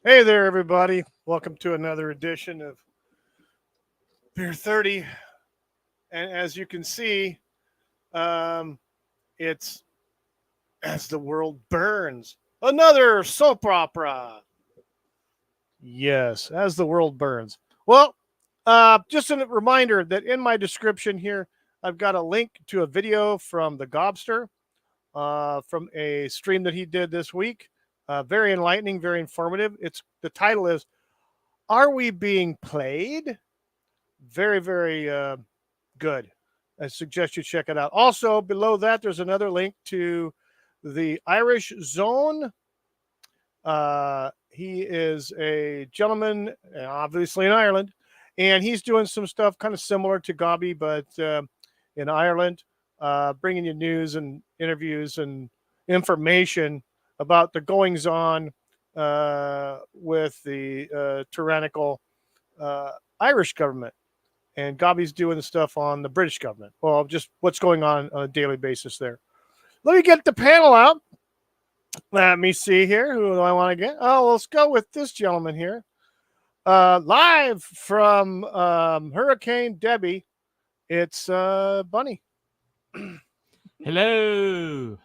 Hey there, everybody. Welcome to another edition of Beer 30. And as you can see, um, it's As the World Burns, another soap opera. Yes, As the World Burns. Well, just a reminder that in my description here, I've got a link to a video from the Gobster from a stream that he did this week. Very enlightening, very informative. The title is Are We Being Played? Very, very good. I suggest you check it out. Also, below that, there's another link to the Irish Zone. He is a gentleman, obviously in Ireland, and he's doing some stuff kind of similar to Gobby, but in Ireland, bringing you news and interviews and information about the goings on with the tyrannical Irish government. And Gobby's doing the stuff on the British government. Well, just what's going on a daily basis there. Let me get the panel out. Let me see here. Who do I want to get? Oh, let's go with this gentleman here. Live from Hurricane Debbie, it's Bunny. Hello.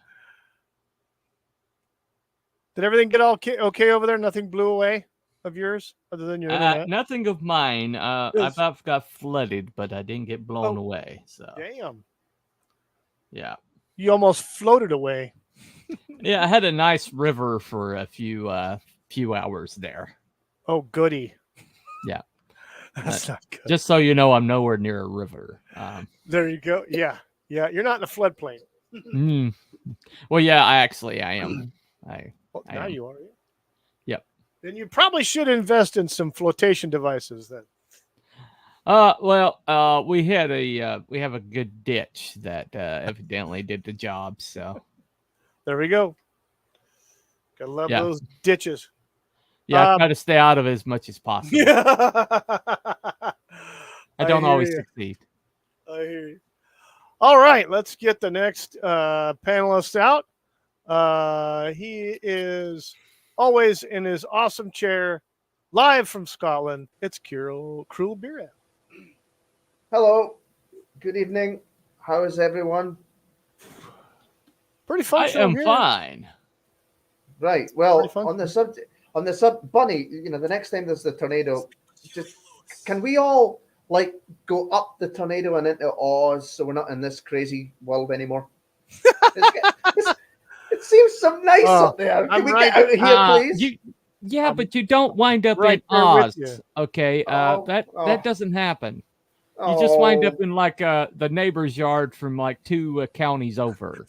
Did everything get all okay over there? Nothing blew away of yours other than your internet? Nothing of mine. I Yes. about got flooded, but I didn't get blown away. So Damn. yeah, You almost floated away. yeah. I had a nice river for a few hours there. Oh, goody. Yeah, That's not good. just so you know, I'm nowhere near a river. There you go. Yeah. Yeah. You're not in a floodplain. Well, yeah, I am. Well, I now am. you are. Yep. Then you probably should invest in some flotation devices then. Well, we have a good ditch that evidently did the job. So There we go. Gotta love Yeah. those ditches. yeah, I try to stay out of it as much as possible. I I don't hear always you. succeed. I hear you. All right, let's get the next panelist out. He is always in his awesome chair, live from Scotland. It's Cruel Beer Ale. Hello, good evening. How is everyone? Pretty I functional am here. fine. Right. Well, Pretty fun. on the subject, Bunny. The next time there's the tornado, just can we all like go up the tornado and into Oz so we're not in this crazy world anymore? It seems so nice up there. Can I'm we right get out of here, please? Yeah, but you don't wind up right in there with Oz. you. Okay, Oh, that doesn't happen. You just wind up in like the neighbor's yard from like 2 counties over.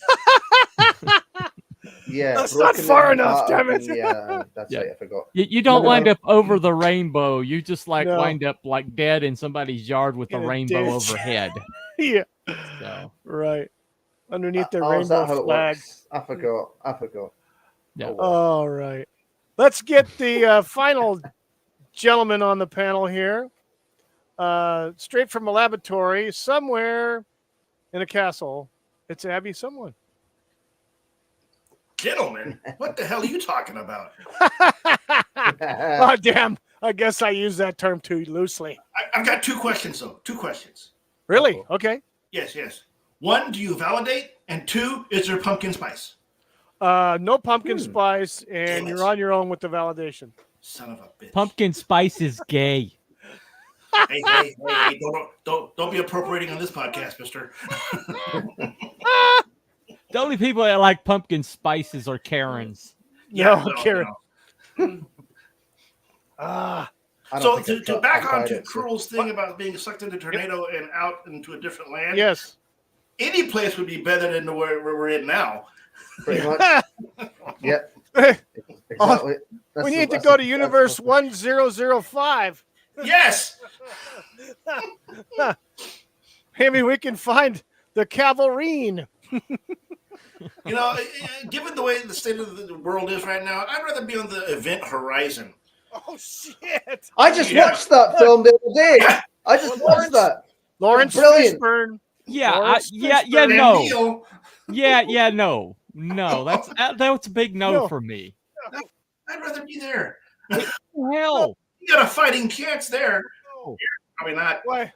Yeah, That's not broken far in enough, half, damn it. and yeah, that's Yeah. right. I forgot. You don't No. wind up over the rainbow. You just like No. wind up like dead in somebody's yard with In a a rainbow ditch. overhead. Yeah, So right. Underneath the Oh, is that rainbow how it flag. works? I forgot. Yeah. Oh, well. All right. Let's get the final gentleman on the panel here. Straight from a laboratory somewhere in a castle. It's Abby someone. Gentlemen, what the hell are you talking about? Oh, damn. I guess I use that term too loosely. I've got 2 questions, though. 2 questions. Really? Uh-oh. Okay. Yes. 1, do you validate? And 2, is there pumpkin spice? No pumpkin spice, and Damn it. you're on your own with the validation. Son of a bitch. Pumpkin spice is gay. Hey, don't be appropriating on this podcast, mister. The only people that like pumpkin spices are Karens. No, Karen. I don't So think to I've back tried onto it, so- Cruel's thing about being sucked into a tornado and out into a different land, Yes. any place would be better than where we're in now. Pretty much. Yep. We Exactly. need to go to Universe 1005. Yes! Maybe we can find the Cavalrine. You know, given the way the state of the world is right now, I'd rather be on the Event Horizon. Oh, shit. I just Yeah. watched that film the other day. I just watched that. Lawrence Brilliant. Fishburne. Yeah, Lawrence yeah, Fishburne. no. Neil, No. That's a big no No. for me. I'd rather be there. Hell, You got a fighting chance there. No. Probably not. Why?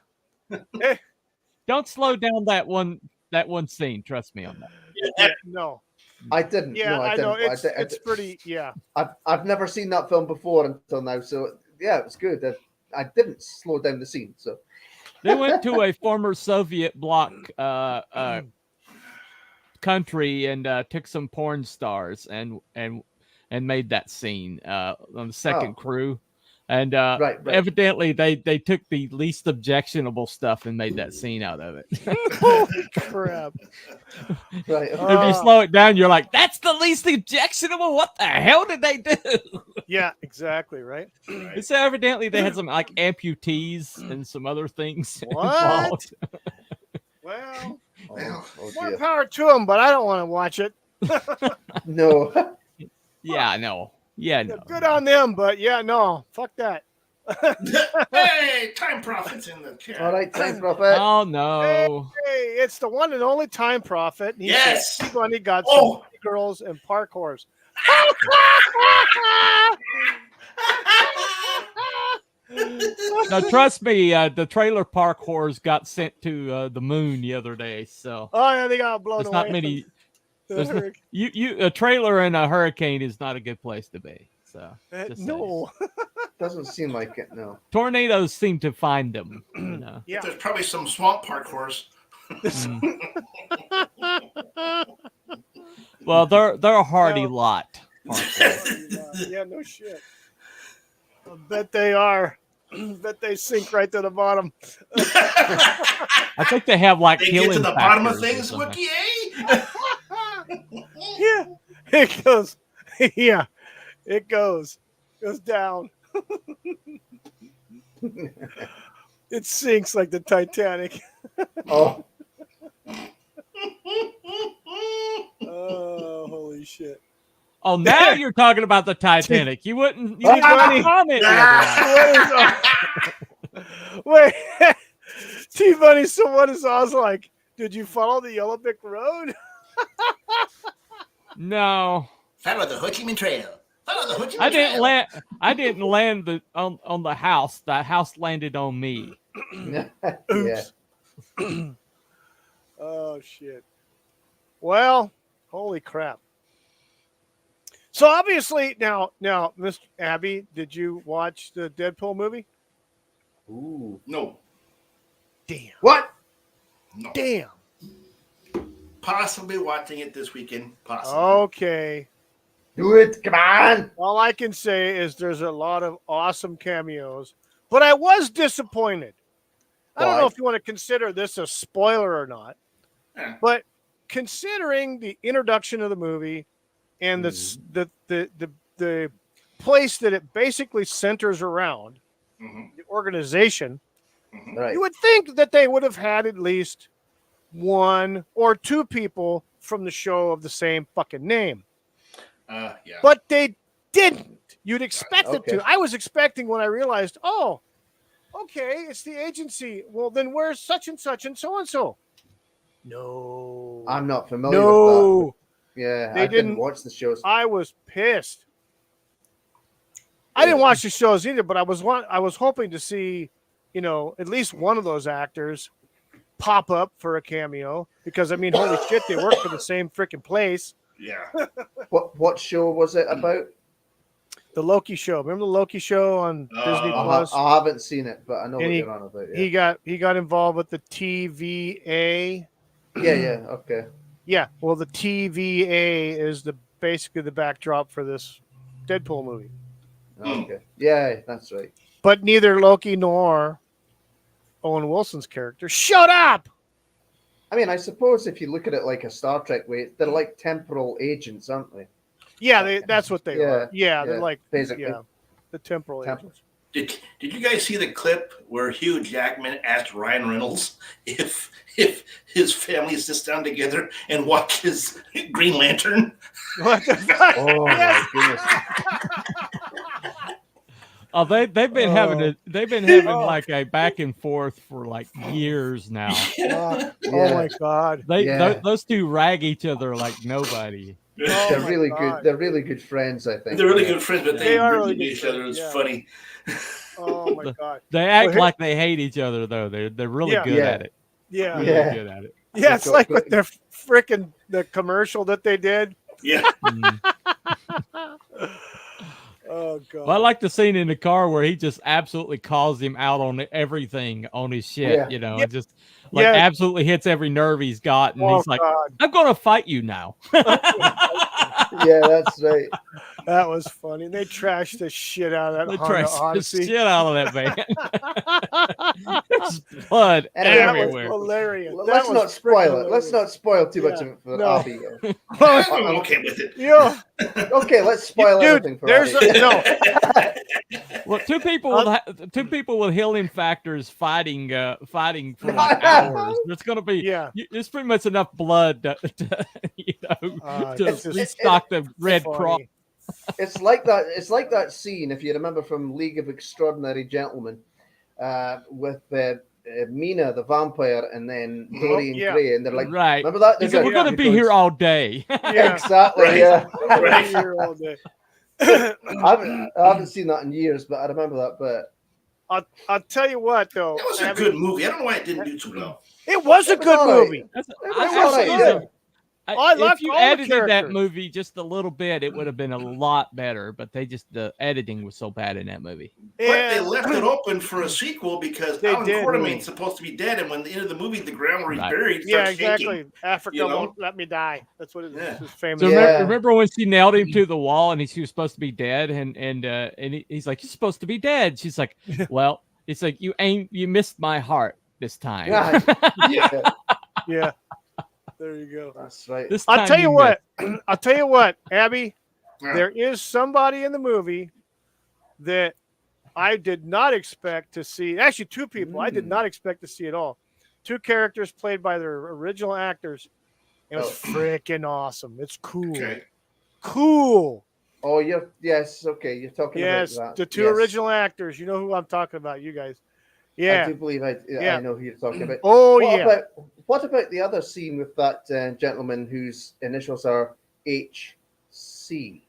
don't slow down that one scene. Trust me on that. Yeah, no. I didn't. Yeah, no, I know. didn't. It's pretty. Yeah. I've never seen that film before until now, so yeah, it was good. I didn't slow down the scene, so They went to a former Soviet bloc country and took some porn stars and made that scene on the second crew. And right. evidently they took the least objectionable stuff and made that scene out of it. Holy crap. Right. If you slow it down, you're like, that's the least objectionable? What the hell did they do? Yeah, exactly, right? So evidently they had some like amputees and some other things What? involved. Well, Oh, more dear. power to them, but I don't want to watch it. No. Yeah, no. Yeah, no. Good on them, but yeah, no. Fuck that. Hey, time profits in the chat. All right, time prophet. Oh no. Hey, it's the one and only Time Prophet. And he Yes. said, Bunny got Oh. some girls and parkours. Now trust me, the trailer park whores got sent to the moon the other day, so Oh yeah, they got blown there's away. not many. The There's no, hurricane. you a trailer in a hurricane is not a good place to be. So just saying. No. Doesn't seem like it. No. Tornadoes seem to find them. You know. Yeah. There's probably some swamp parkours. Well, they're a hardy No. lot. Yeah, no shit. I bet they are. Bet they sink right to the bottom. I think they have like They get healing to the bottom of factors or things, something. Wookie, eh? Yeah, it goes. Yeah, it goes down. It sinks like the Titanic. Oh, Oh, holy shit! Oh, now you're talking about the Titanic. You wouldn't Funny. comment the other night. Wait, T Bunny. So what is Oz like? Did you follow the Yellow Brick Road? No, Follow the Ho Chi Minh Trail. Follow the Ho Chi Minh I didn't Trail. land. I didn't land on the house. The house landed on me. yeah. Oh shit. Well, holy crap. So obviously now, Miss Abby, did you watch the Deadpool movie? Ooh. No, Damn. What? no. Damn. Possibly watching it this weekend. Possibly. Okay. Do it. Come on. All I can say is there's a lot of awesome cameos, but I was disappointed. I don't know Why? if you want to consider this a spoiler or not, Yeah. but considering the introduction of the movie and the place that it basically centers around, Mhm. the organization, Right. you would think that they would have had at least one or two people from the show of the same fucking name. Yeah. But they didn't. You'd expect it Okay. to. I was expecting when I realized, oh, okay, it's the agency. Well, then where's such and such and so and so? No. I'm not familiar with No. that. Yeah, They I didn't didn't- watch the shows. I was pissed. I didn't watch the shows either, but I was hoping to see, at least one of those actors pop up for a cameo because I mean, holy shit, they work for the same freaking place. Yeah. What show was it about? The Loki show. Remember the Loki show on Disney Plus? I haven't seen it, but I know And what he- you're on about. Yeah. He got involved with the TVA. Yeah. Okay. Yeah, well, the TVA is basically the backdrop for this Deadpool movie. Okay. Yeah, that's right. But neither Loki nor Owen Wilson's character shut up. I mean, I suppose if you look at it like a Star Trek way, they're like temporal agents, aren't they? Yeah, that's what they are. Yeah, they're yeah, like basically. the temporal Temporal. agents. Did you guys see the clip where Hugh Jackman asked Ryan Reynolds if his family sits down together and watches Green Lantern? What the fuck? Oh Yes. my goodness. Oh, they've been having like a back and forth for like years now. Oh Yeah. my god. They Yeah. those two rag each other like nobody. Oh They're my really God. good. They're really good friends, I think. They're really good friends, but They they are really really good each other. friends, It's yeah. funny. Oh my God. They act Well, here- like they hate each other though. They're really Yeah. good Yeah. at it. Yeah. Really Yeah. good at it. Yeah, it's got like good- with their freaking the commercial that they did. Yeah. Mm. Oh God. Well, I like the scene in the car where he just absolutely calls him out on everything on his shit, Yeah. you know, Yeah. and just like Yeah. absolutely hits every nerve he's got, and Oh he's like, God. "I'm gonna fight you now." Yeah, that's right. That was funny. They trashed the shit out of that They Honda trashed the Odyssey. shit out of that van. There's blood Anyway, That was everywhere. hilarious. That Let's was not spoil freaking it. Let's not spoil too much Yeah. of it for No. Abby. I'm okay with it. Yeah. Okay, let's spoil Dude, everything for there's Abby. no. Well, two people with healing factors fighting for like hours. There's gonna be Yeah. There's pretty much enough blood to to it's just restock the Red funny. Cross. It's like that. It's like that scene, if you remember from League of Extraordinary Gentlemen, with Mina the vampire and then Dorian yeah. Gray, and they're like, Right. remember that? He They're said, like, we're gonna he be goes, here all day. Yeah. Exactly. Right. Yeah. We're gonna Right. be here all day. I haven't seen that in years, but I remember that. But I'll tell you what though. That was a Abby, good movie. I don't know why it didn't do too well. It was a It was good all right. movie. That's- It was I all right, suppose yeah. I liked if you all the edited that characters. movie just a little bit, it would have been a lot better. But the editing was so bad in that movie. But they And- left it open for a sequel because They Alan did. Quartermain's supposed to be dead, and when the end of the movie, the ground where he's Right. buried Yeah, starts exactly. shaking. Africa you know? won't let me die. That's what it is. Yeah. It's famous. So Yeah. remember when she nailed him to the wall and he was supposed to be dead, and he's like, "You're supposed to be dead." She's like, "Well," it's like, you missed my heart this time." yeah, Yeah. Yeah. There you go. that's right. This I'll time tell you missed. what. I'll tell you what, Abby. Yeah. There is somebody in the movie that I did not expect to see. Actually, two people I did not expect to see at all. Two characters played by their original actors. It was freaking awesome. It's cool. Okay. Cool. Oh, yes. Okay, you're talking Yes, about that. the two Yes. original actors. You know who I'm talking about, you guys. I Yeah. do believe I Yeah. know who you're talking about. Oh, what yeah. What about the other scene with that gentleman whose initials are HC?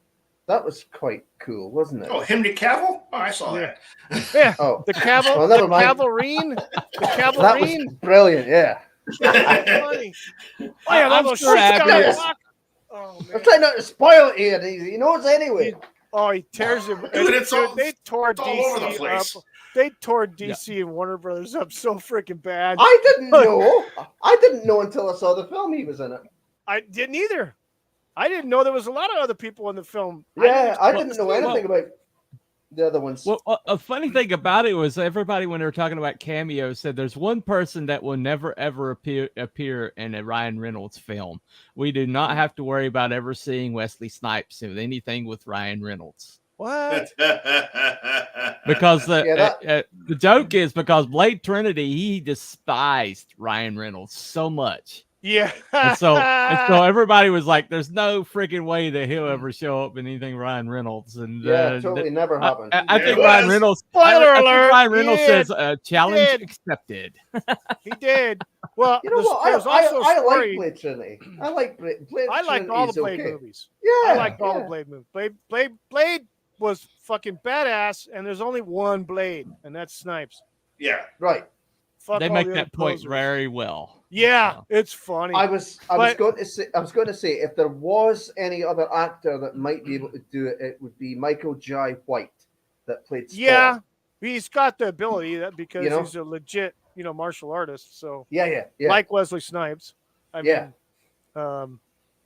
That was quite cool, wasn't it? Oh, Henry Cavill? Oh, I saw Yeah. that. Yeah. Oh, The cavalry. Well, never The mind. cavalrine. The that cavalrine. was brilliant. Yeah, Funny. Oh, yeah, I'm those sure shit Abby down is- the block. Oh, I'm man. trying not to spoil it here. He knows anyway. Oh, he tears him. Dude, it's all- they tore it's all over the DC place. up. They tore DC and Warner Brothers up so freaking bad. I didn't know. I didn't know until I saw the film he was in it. I didn't either. I didn't know there was a lot of other people in the film. Yeah, I well, didn't know anything about the other ones. Well, a funny thing about it was everybody, when they were talking about cameos, said there's one person that will never ever appear in a Ryan Reynolds film. We do not have to worry about ever seeing Wesley Snipes in anything with Ryan Reynolds. What? Because Yeah, the joke is because Blade Trinity, he despised Ryan Reynolds so much. Yeah. And so everybody was like, "There's no freaking way that he'll ever show up in anything Ryan Reynolds." And yeah, totally never happened. I think There Ryan was. Reynolds. Spoiler I think alert, Ryan Reynolds he says, did. "Challenge He did. accepted." He did. Well, You know what? there's also a I like story. Blade Trinity. I like Blade. I like all the Trinity's Blade okay. movies. Yeah, I liked all yeah. the Blade movies. Blade was fucking badass, and there's only one Blade, and that's Snipes. Yeah. Right. Fuck They all make the that other point posers. very well. Yeah, it's funny. I was But- going to say if there was any other actor that might be able to do it, it would be Michael Jai White that played Storm. Yeah, he's got the ability because You know? he's a legit, martial artist. So Yeah. like Wesley Snipes. I Yeah. mean,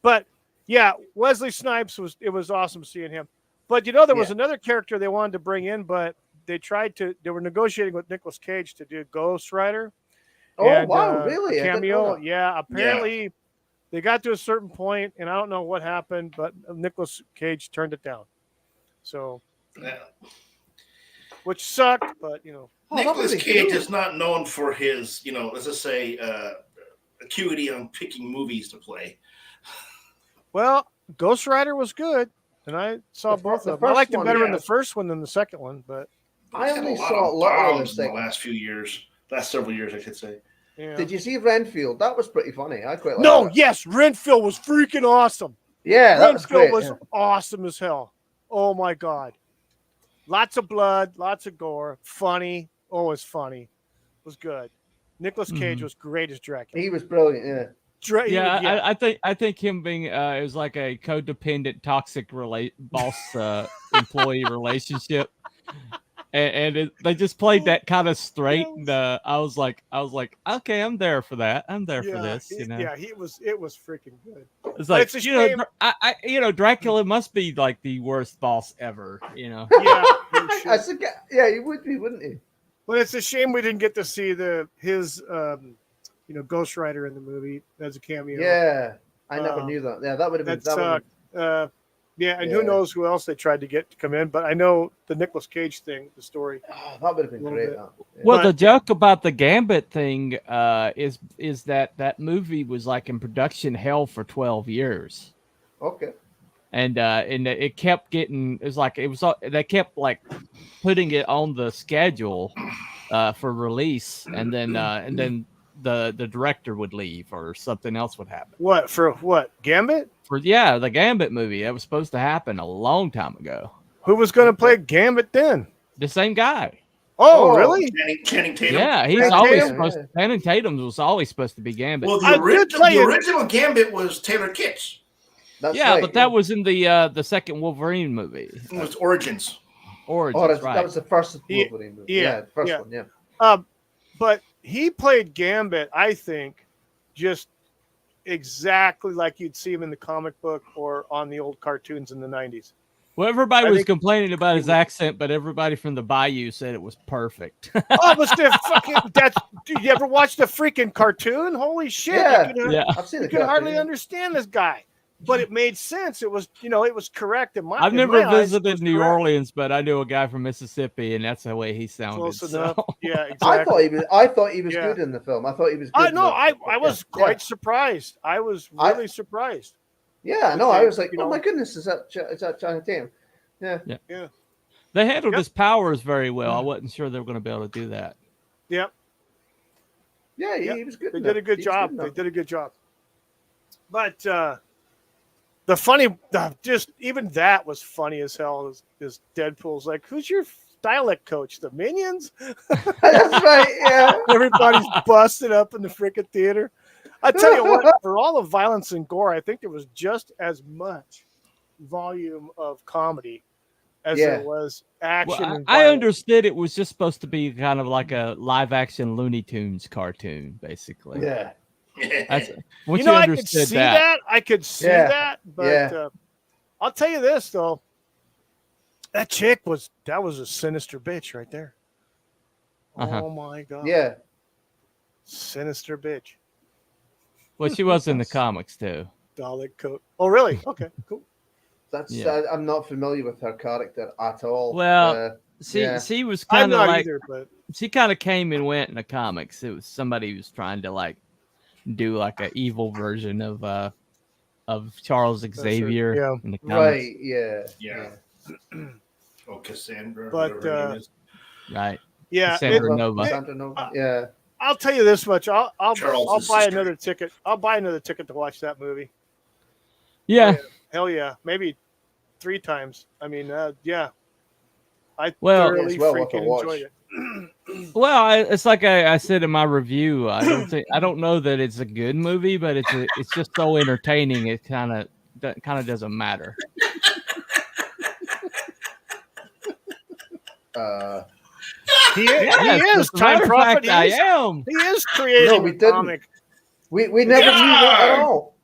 but yeah, Wesley Snipes was awesome seeing him. But there was Yeah. another character they wanted to bring in, but they were negotiating with Nicolas Cage to do Ghost Rider. Oh And, wow, really? I didn't know cameo. that. Yeah, apparently they got to a certain point, and I don't know what happened, but Nicolas Cage turned it down. So, Yeah. which sucked, but Oh, that Nicolas would be Cage cool. is not known for his, let's just say, acuity on picking movies to play. well, Ghost Rider was good, and I saw The both fir- of the them. I liked first it one, better in yeah. the first one than the second one, but I He's had only a lot saw of a lot of the bombs in the second. last few years, last several years, I should say. yeah. Did you see Renfield? That was pretty funny. I quite liked No, that. yes, Renfield was freaking awesome. Yeah, that was Grimsville great. was Yeah. awesome as hell. Oh my god, lots of blood, lots of gore, funny. Always funny. Was good. Nicolas Cage Mhm. was great as Dracula. He was brilliant. Yeah. Yeah, Yeah. I think him being it was like a codependent, toxic boss employee relationship, and they just played that kind of straight. And I was like, okay, I'm there for that. I'm there for this. You know, It was freaking good. it's But like it's a shame. Dracula must be like the worst boss ever. You know, Yeah, I think, yeah, he would be, wouldn't he? but it's a shame we didn't get to see his Ghost Rider in the movie as a cameo. Yeah, I never knew that. Yeah, that would have been. That That would have sucked. Yeah, and who Yeah. knows who else they tried to get to come in, but I know the Nicolas Cage thing, the story. oh, that would have been little great. bit. That. Yeah. well, But- the joke about the Gambit thing is that movie was like in production hell for 12 years. Okay. And it kept getting. They kept like putting it on the schedule for release, and then the director would leave or something else would happen. What for? What Gambit? The Gambit movie that was supposed to happen a long time ago. Who was going to play Gambit then? The same guy. Oh, really? Channing Tatum. Yeah, he's Channing always Tatum? supposed. Channing Tatum was always supposed to be Gambit. Well, I did play the it. original Gambit was Taylor Kitsch. That's yeah, right, but that was in the second Wolverine movie. It was Origins. Origins, Oh, that right? was the first Yeah, Wolverine movie. yeah, The first yeah. one. Yeah. But he played Gambit, I think, just exactly like you'd see him in the comic book or on the old cartoons in the 90s. Well, everybody I was think- complaining about his accent, but everybody from the Bayou said it was perfect. Oh, but the fucking Did you ever watch the freaking cartoon? Holy shit! Yeah. You could, Yeah. I've seen you the could hardly cartoon. understand this guy, but it made sense. It was it was correct in my. I've in never my eyes, it visited was New correct. Orleans, but I knew a guy from Mississippi, and that's the way he sounded. Close enough. So. Yeah, I exactly. thought he was Yeah. good in the film. I thought he was good. I in know. the- I was yeah. quite surprised. I was really surprised. Yeah, no, I was like, You oh know. my goodness, is that Channing Tatum? Yeah. They handled Yep. his powers very well. I wasn't sure they were going to be able to do that. Yep. Yeah, Yep. he was good. They in did that. a good He was job. in They that. did a good job. But the funny, just even that was funny as hell. Is Deadpool's like, who's your dialect coach? The Minions? That's right. Yeah. Everybody's busted up in the freaking theater. I tell you what, for all the violence and gore, I think there was just as much volume of comedy as Yeah. there was action. Well, and I violence. understood it was just supposed to be kind of like a live-action Looney Tunes cartoon, basically. Yeah. That's, once You know, I could understood see that. I could see Yeah. that, but Yeah. I'll tell you this though, that chick was a sinister bitch right there. Uh-huh. Oh my god, Yeah. sinister bitch. Well, she was in the comics too. Dalek coat. Oh really? Okay, cool. That's Yeah. I'm not familiar with her character at all. Well, yeah. She was I'm kind of not like either, but she kind of came and went in the comics. It was somebody who was trying to like do like an evil version of Charles right. Xavier Yeah. in the comics. right. Yeah. Yeah. Oh, Cassandra. But, whatever her name is. Right. yeah, Cassandra it- Nova. Sandra Nova. Yeah. I'll tell you this much. I'll Charles' buy sister. another ticket. I'll buy another ticket to watch that movie. Yeah. Hell yeah, maybe 3 times. I mean, yeah. I Well- thoroughly It's well worth a freaking watch. enjoyed it. Well, it's like I said in my review. I don't know that it's a good movie, but it's just so entertaining. It kind of doesn't matter. He Yes, is as a Time matter of Prophet. fact, I am. He is creating No, we a didn't. comic. we never knew that at all.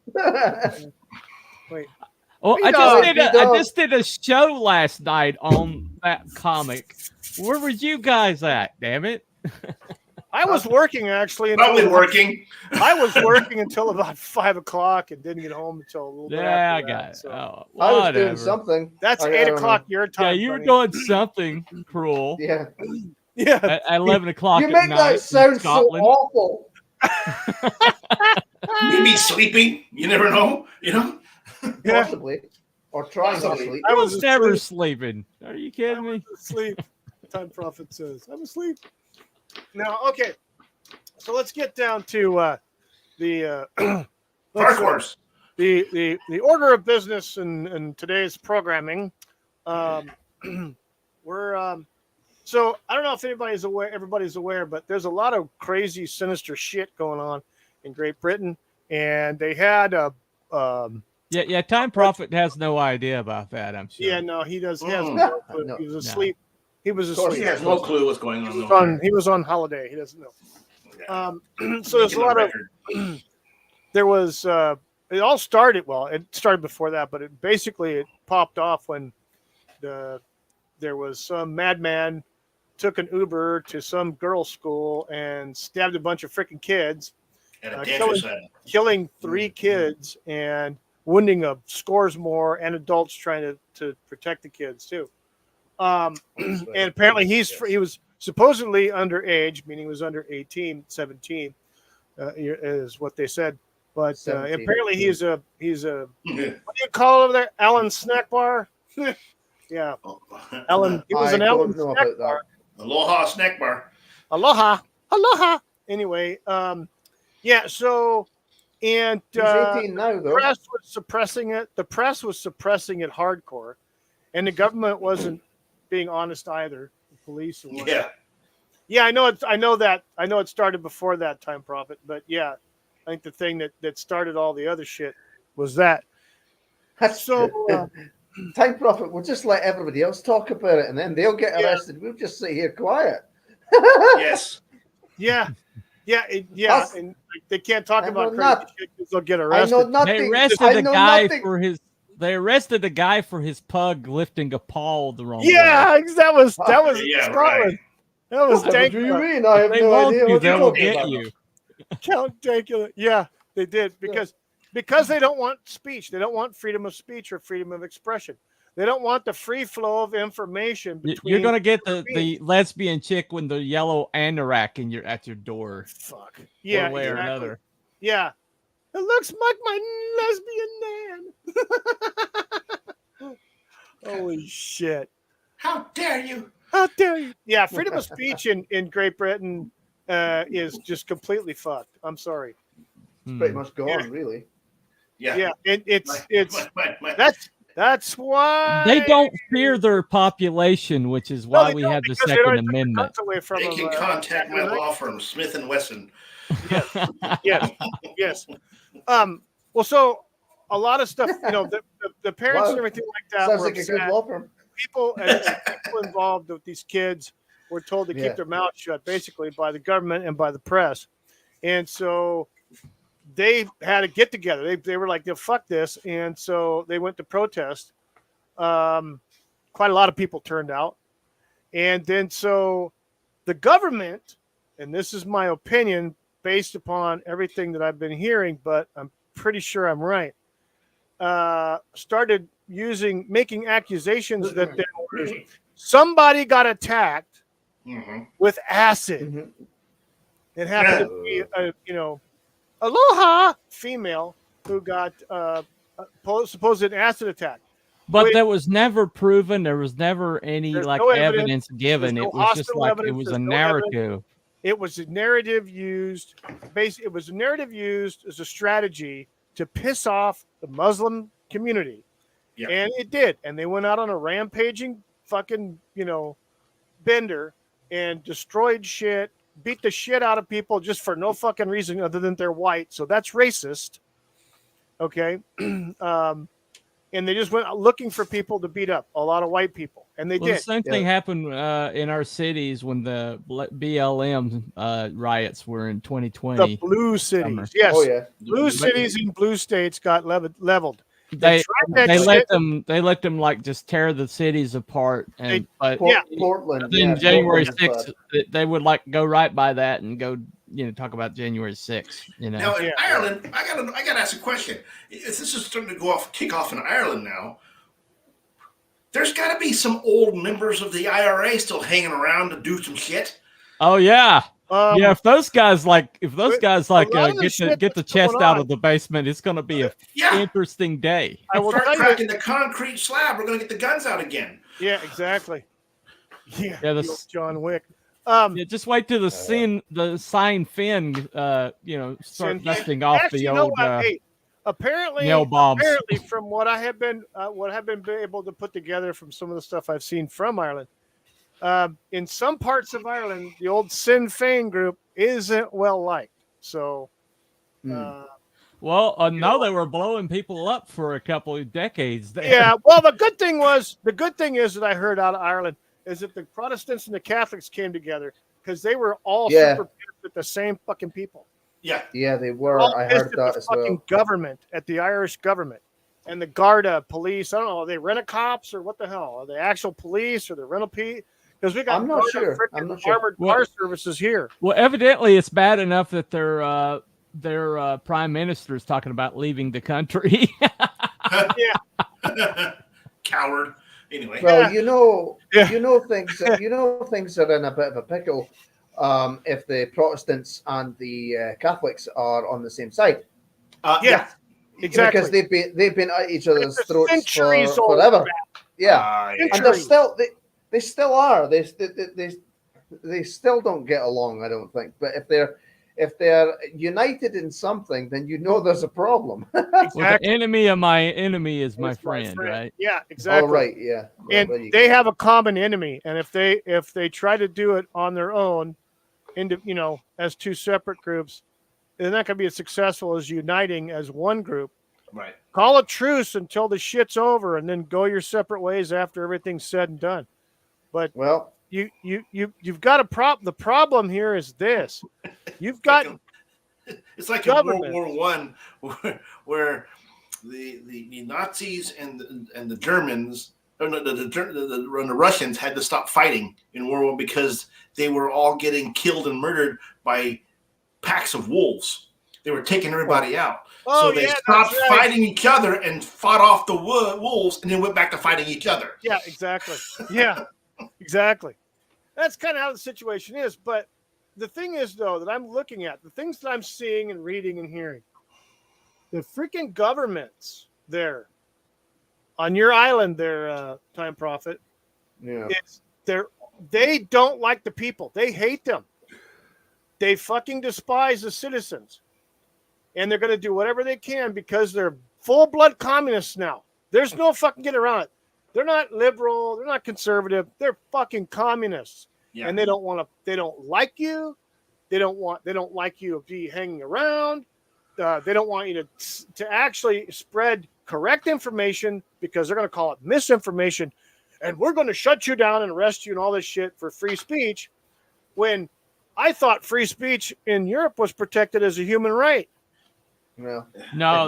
Well, He I does, just did a show last night on that comic. Where was you guys at? Damn it! I was working actually. Probably working. I was working until about 5 o'clock and didn't get home until a little bit Yeah, I after got that, it. so. Oh, I was whatever. doing something. That's I 8 don't o'clock know. your Yeah, time. you were buddy. doing something cruel Yeah. Yeah. at 11 o'clock. You at make night that in sound so Scotland. awful. Maybe sleeping. You never know. You know. Yeah. Possibly. Or trying to Possibly. sleep. I was was never asleep. sleeping. Are you kidding me? Asleep. Time Prophet says, I'm asleep. Now, okay. So let's get down to the Dark Horse. the order of business in today's programming. We're so I don't know if everybody's aware, but there's a lot of crazy, sinister shit going on in Great Britain, and they had a Yeah. Time Prophet has no idea about that. I'm sure. yeah, no, he does. He has Mm. no clue. No. He was asleep. He was course He asleep. has no clue what's going on. He was over on, there. he was on holiday. He doesn't know. Yeah. So there's a Making lot of. record. There was. It all started. Well, it started before that, but it popped off when there was some madman took an Uber to some girls' school and stabbed a bunch of freaking kids, At a dance killing 3 kids and wounding scores more, and adults trying to protect the kids too. And apparently he was supposedly underage, meaning he was under 18, 17, is what they said. But 17. apparently he's a what do you call it over there? Alan Snack Bar. Yeah, Alan. He was I an Alan don't know Snack about Bar. that. Aloha snack bar. Aloha. Anyway, yeah. So, and He's 18 now, the though. press was suppressing it. The press was suppressing it hardcore, and the government wasn't being honest either. The police or whatever. Yeah. I know it started before that, Time Prophet, but yeah, I think the thing that started all the other shit was that. That's So Time Prophet will just let everybody else talk about it, and then they'll get Yeah. arrested. We'll just sit here quiet. Yes. yeah, Us- and they can't talk I about know crazy not- shit because they'll get I arrested. know nothing. They arrested I the know guy nothing. for his. They arrested the guy for his pug lifting a paw the wrong way. Yeah, that was Yeah, Scotland. right. That was What do you Dankula. mean? I have They no won't idea you. what They you're will talking get about. you. Count Dankula. Yeah, they did because they don't want speech. They don't want freedom of speech or freedom of expression. They don't want the free flow of information between. You're gonna get the beings. lesbian chick with the yellow anorak at your door. Fuck. Yeah, one way or exactly. another. Yeah. It looks like my lesbian man. Holy shit. How dare you? How dare you? Yeah, freedom of speech in Great Britain is just completely fucked. I'm sorry. Pretty much gone, Yeah. really. Yeah. Yeah, it's My- that's why They don't fear their population, which is why we have the because they don't Second take the Amendment. guns away from They them, can contact my law firm, Smith and Wesson. Yes. Well, so a lot of stuff, the parents Wow. and everything like that Sounds were like a good upset. law firm. People involved with these kids were told to Yeah. keep their mouth shut, basically by the government and by the press, and so they had to get together. They were like, fuck this, and so they went to protest. Quite a lot of people turned out, and then so the government, and this is my opinion based upon everything that I've been hearing, but I'm pretty sure I'm right, started making accusations that somebody got attacked Mhm. with acid. Mhm. It happened to be a, Aloha female who got supposed acid attack. But Wait. that was never proven. There was never any There's no evidence given. There's no It was just hospital like evidence. it was There's a no evidence. narrative. It was a narrative used. It was a narrative used as a strategy to piss off the Muslim community, Yeah. and it did. And they went out on a rampaging fucking bender and destroyed shit, beat the shit out of people just for no fucking reason other than they're white. So that's racist. Okay. And they just went looking for people to beat up, a lot of white people, and they Well, the did. same thing happened in our cities when the BLM riots were in 2020. The blue cities, Summer. yes, Oh yeah. blue cities in blue states got leveled. They tried that they let shit. them like just tear the cities apart, and but Portland. then yeah, January Portland is 6th they would like go right by that and go talk about January 6th. Now in Ireland, I gotta ask a question. If this is starting to kick off in Ireland now, there's got to be some old members of the IRA still hanging around to do some shit. Oh yeah. Yeah, If those guys get a lot of the shit get the that's chest going out on- of the basement, it's going to be a Yeah. interesting day. I will Start tell you. cracking the concrete slab. We're gonna get the guns out again. Yeah, exactly. Yeah, Yeah, the the old John Wick. Yeah, just wait till the sign fin, start Sin- dusting off Actually, the you know old. what? Hey, nail bombs. apparently, from what I have been able to put together from some of the stuff I've seen from Ireland, in some parts of Ireland, the old Sinn Féin group isn't well liked. So, Well, no, they were blowing people up for a couple of decades there. yeah. Well, the good thing is that I heard out of Ireland is that the Protestants and the Catholics came together because they were all super pissed at the same fucking people. Yeah. Yeah, they were. All I pissed heard at that the as fucking well. government, at the Irish government, and the Garda police. I don't know. Are they rent-a-cops or what the hell? Are they actual police or the rental P? Because we got I'm not sure. armored car services here. Well, evidently, it's bad enough that their prime minister is talking about leaving the country. Yeah. Coward. Anyway. Well, you know things are in a bit of a pickle if the Protestants and the Catholics are on the same side. Yeah. Exactly. Because they've been at each other's throats centuries for forever. Yeah. Yeah. And they still are. They still don't get along, I don't think. But if they're united in something, then you know there's a problem. Well, the enemy of my enemy is my friend, right? Yeah, exactly. Oh, right, yeah. Well, And they have a common enemy, and if they try to do it on their own, as two separate groups, they're not going to be as successful as uniting as one group. Right. Call a truce until the shit's over, and then go your separate ways after everything's said and done. But you've got a problem. The problem here is this: you've got it's like government. in World War I, where the Nazis and the Germans, or the Russians had to stop fighting in World War I because they were all getting killed and murdered by packs of wolves. They were taking everybody out. So they stopped fighting each other and fought off the wolves, and then went back to fighting each other. Yeah, exactly. Yeah. Exactly. That's kind of how the situation is. But the thing is, though, that I'm looking at, the things that I'm seeing and reading and hearing, the freaking governments there on your island there, Time Prophet, they don't like the people. They hate them. They fucking despise the citizens. And they're going to do whatever they can because they're full-blood communists now. There's no fucking getting around it. They're not liberal. They're not conservative. They're fucking communists, and they don't like you. They don't like you to be hanging around. They don't want you to actually spread correct information because they're going to call it misinformation, and we're going to shut you down and arrest you and all this shit for free speech. When I thought free speech in Europe was protected as a human right. No,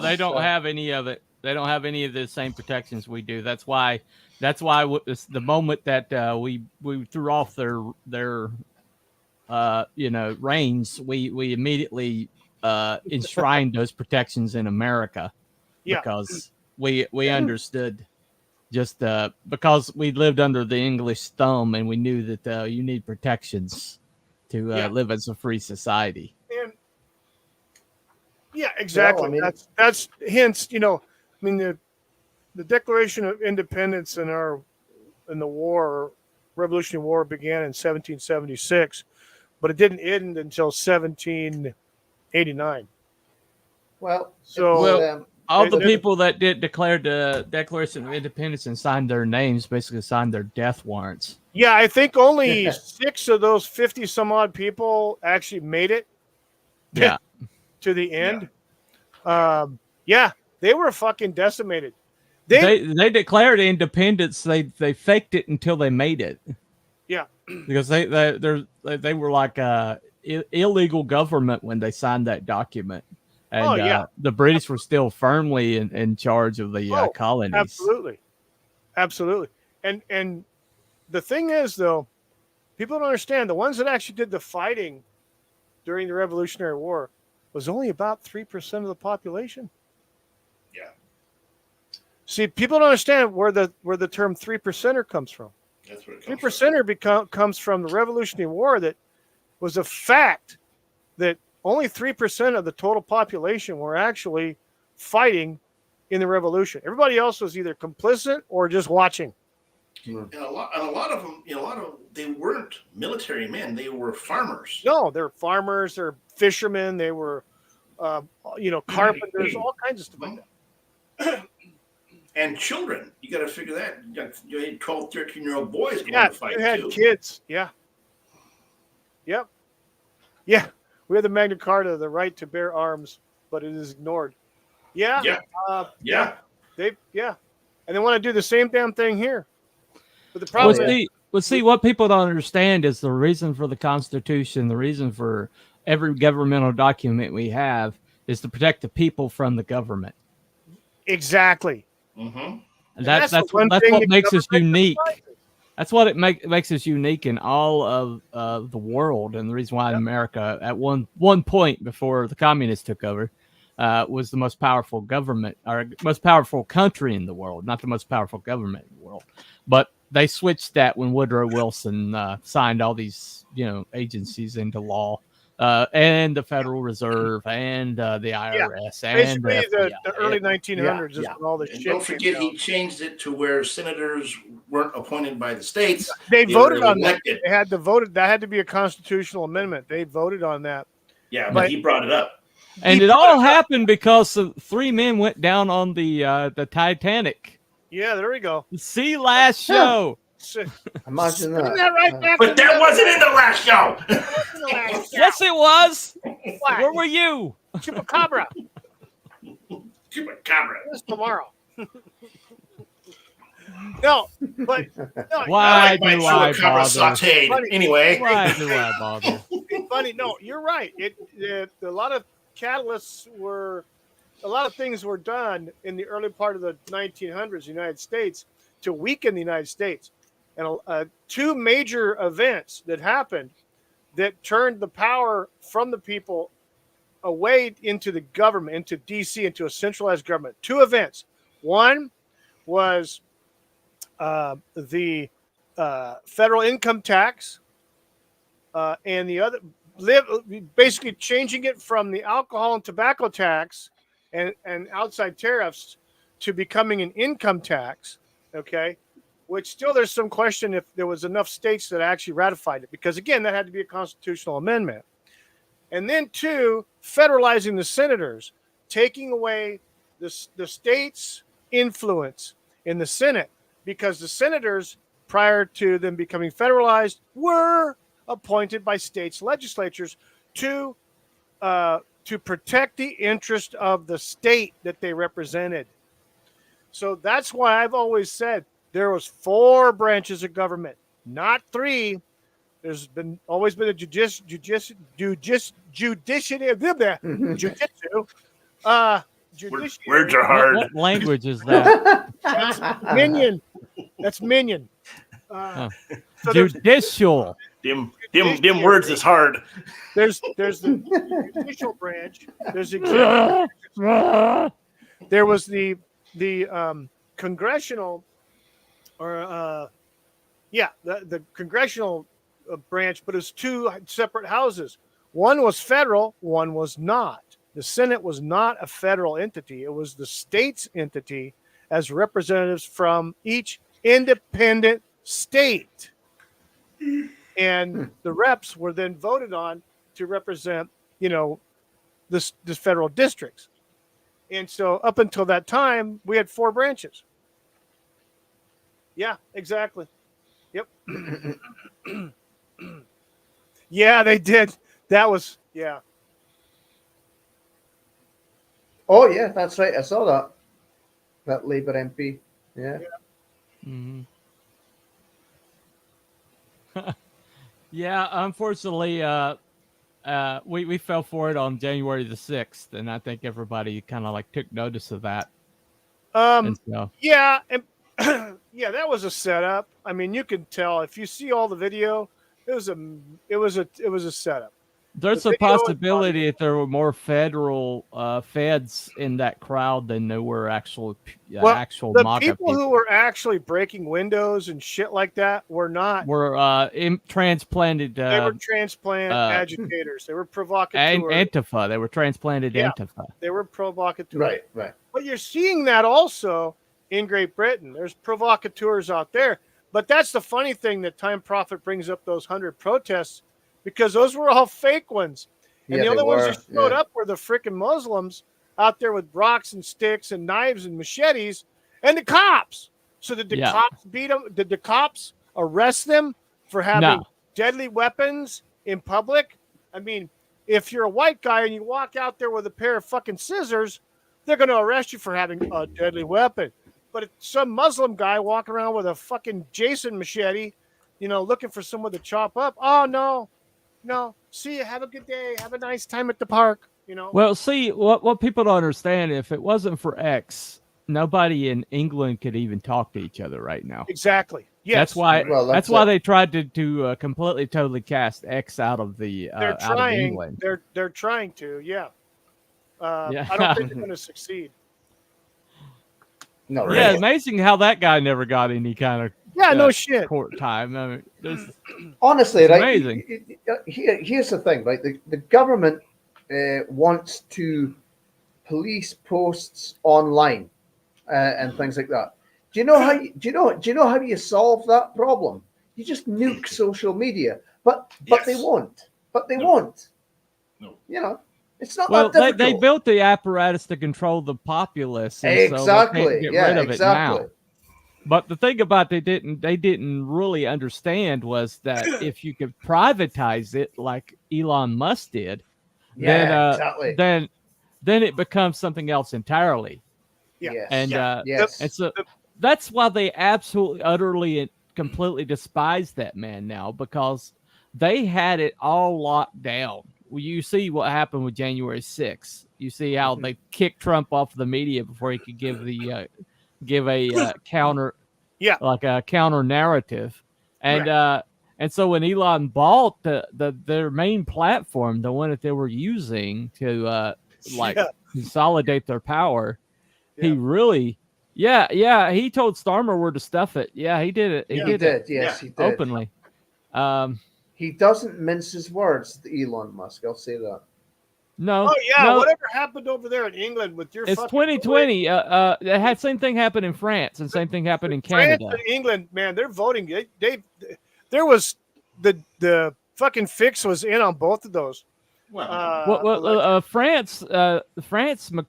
they don't have any of it. They don't have any of the same protections we do. That's why the moment that we threw off their reigns, we immediately enshrined those protections in America because we understood just because we lived under the English thumb and we knew that you need protections to live as a free society. And exactly. Well, that's hence, the Declaration of Independence in the war, Revolutionary War began in 1776, but it didn't end until 1789. Well, all the people that declared the Declaration of Independence and signed their names basically signed their death warrants. Yeah, I think only 6 of those 50 some odd people actually made it. Yeah. To the end. They were fucking decimated. They declared independence. They faked it until they made it. Yeah, because they were like illegal government when they signed that document, and the British were still firmly in charge of the colonies. Absolutely. And the thing is, though, people don't understand the ones that actually did the fighting during the Revolutionary War was only about 3% of the population. Yeah. See, people don't understand where the term 3%er comes from. That's where it comes 3%er comes from the Revolutionary War. That was a fact that only 3% of the total population were actually fighting in the revolution. Everybody else was either complicit or just watching. And a lot of them, they weren't military men; they were farmers. No, they're farmers. They're fishermen. They were carpenters, all kinds of stuff like that. And children, you got to figure that. You had 12, 13-year-old boys going Yeah, to fight you had too. kids. Yeah. Yep. Yeah. We have the Magna Carta, the right to bear arms, but it is ignored. Yeah. Yeah. And they want to do the same damn thing here. But the problem is, see, what people don't understand is the reason for the Constitution, the reason for every governmental document we have is to protect the people from the government. exactly. Mm-hmm. And that's what makes us unique. That's what makes us unique in all of the world, and the reason why America, at one point before the communists took over, was the most powerful government or most powerful country in the world, not the most powerful government in the world. But they switched that when Woodrow Wilson signed all these agencies into law, and the Federal Reserve and the IRS and basically the the early 1900s is when all this And shit. don't forget, he changed it to where senators weren't appointed by the states. They voted on that. Elected. They had to vote. That had to be a constitutional amendment. They voted on that. Yeah, but he brought it up. And it all happened because three men went down on the Titanic. Yeah, there we go. See last show. Imagine that. Isn't that right back? But that wasn't in the last show. Yes, it was. Where were you? Chupacabra. Chupacabra. This tomorrow. No, but no, Why My do I chupacabra bother? sauteed. Anyway. Why do I bother? it's funny. No, you're right. A lot of catalysts were, a lot of things were done in the early part of the 1900s, United States, to weaken the United States. And two major events that happened that turned the power from the people away into the government, into DC, into a centralized government. Two events. One was the federal income tax, and the other, basically changing it from the alcohol and tobacco tax and outside tariffs to becoming an income tax. Okay. Which still there's some question if there was enough states that actually ratified it, because again, that had to be a constitutional amendment. And then two, federalizing the senators, taking away the states' influence in the Senate, because the senators, prior to them becoming federalized, were appointed by states' legislatures to protect the interest of the state that they represented. So that's why I've always said there was 4 branches of government, not 3. There's always been a judiciary. Words are hard. What language is that? That's minion. That's minion. So Judicial. Them words is hard. There's the judicial branch. There's executive. There was the congressional, or the congressional branch, but it's 2 separate houses. One was federal, one was not. The Senate was not a federal entity. It was the state's entity as representatives from each independent state. And the reps were then voted on to represent, this federal districts. And so up until that time, we had 4 branches. Yeah, exactly. Yep. Yeah, they did. That was, yeah. Oh, yeah, that's right. I saw that. That Labour MP. Yeah. Mm-hmm. Yeah, unfortunately, we fell for it on January the 6th, and I think everybody kind of took notice of that. Yeah, and yeah, that was a setup. I mean, you can tell if you see all the video, it was a setup. There's a possibility that there were more federal feds in that crowd than there were actual the MAGA people who were actually breaking windows and shit like that were not. Transplanted. They were transplant agitators. They were provocateurs. Antifa. They were transplanted Antifa. They were provocateurs. Right. But you're seeing that also in Great Britain. There's provocateurs out there. But that's the funny thing that Time Prophet brings up those 100 protests, because those were all fake ones. And Yeah, the only they ones were, who showed yeah. up were the freaking Muslims out there with rocks and sticks and knives and machetes, and the cops. So did the Yeah. cops beat them? Did the cops arrest them for having deadly weapons in public? I mean, if you're a white guy and you walk out there with a pair of fucking scissors, they're going to arrest you for having a deadly weapon. But if some Muslim guy walking around with a fucking Jason machete, looking for someone to chop up, oh no, see you, have a good day, have a nice time at the park. Well, see, what people don't understand, if it wasn't for X, nobody in England could even talk to each other right now. Exactly. Yes. That's why. Well, that's that's why it. they tried to completely, totally cast X out of the They're out of trying. England. They're trying to. Yeah. Yeah. I don't think they're going to succeed. No, Yeah, really. amazing how that guy never got any kind of Yeah. No shit. court time. I mean, Honestly, It's right? amazing. Here's the thing, right? The government wants to police posts online and things like that. Do you know how you solve that problem? You just nuke social media, but they Yes. won't. But they No. won't. No. It's not well, that difficult. they built the apparatus to control the populace, and so they Exactly. can't get Yeah, rid of exactly. it now. But the thing about they didn't really understand was that if you could privatize it like Elon Musk did, Yeah, exactly. then it becomes something else entirely. Yeah. Yes. And yes. and so that's why they absolutely, utterly, and completely despise that man now, because they had it all locked down. Well, you see what happened with January 6th. You see how they kicked Trump off the media before he could give a counter, like a counter narrative, and so when Elon bought their main platform, the one that they were using to consolidate their power, he really, he told Starmer where to stuff it. Yeah, he did it. He did it. Yes, he did. Openly. He doesn't mince his words, Elon Musk. I'll say that. No. Oh yeah, no, whatever happened over there in England with your it's fucking 2020. It had same thing happen in France and same thing happened in France Canada. and England, man, they're voting. There was the fucking fix was in on both of those. France,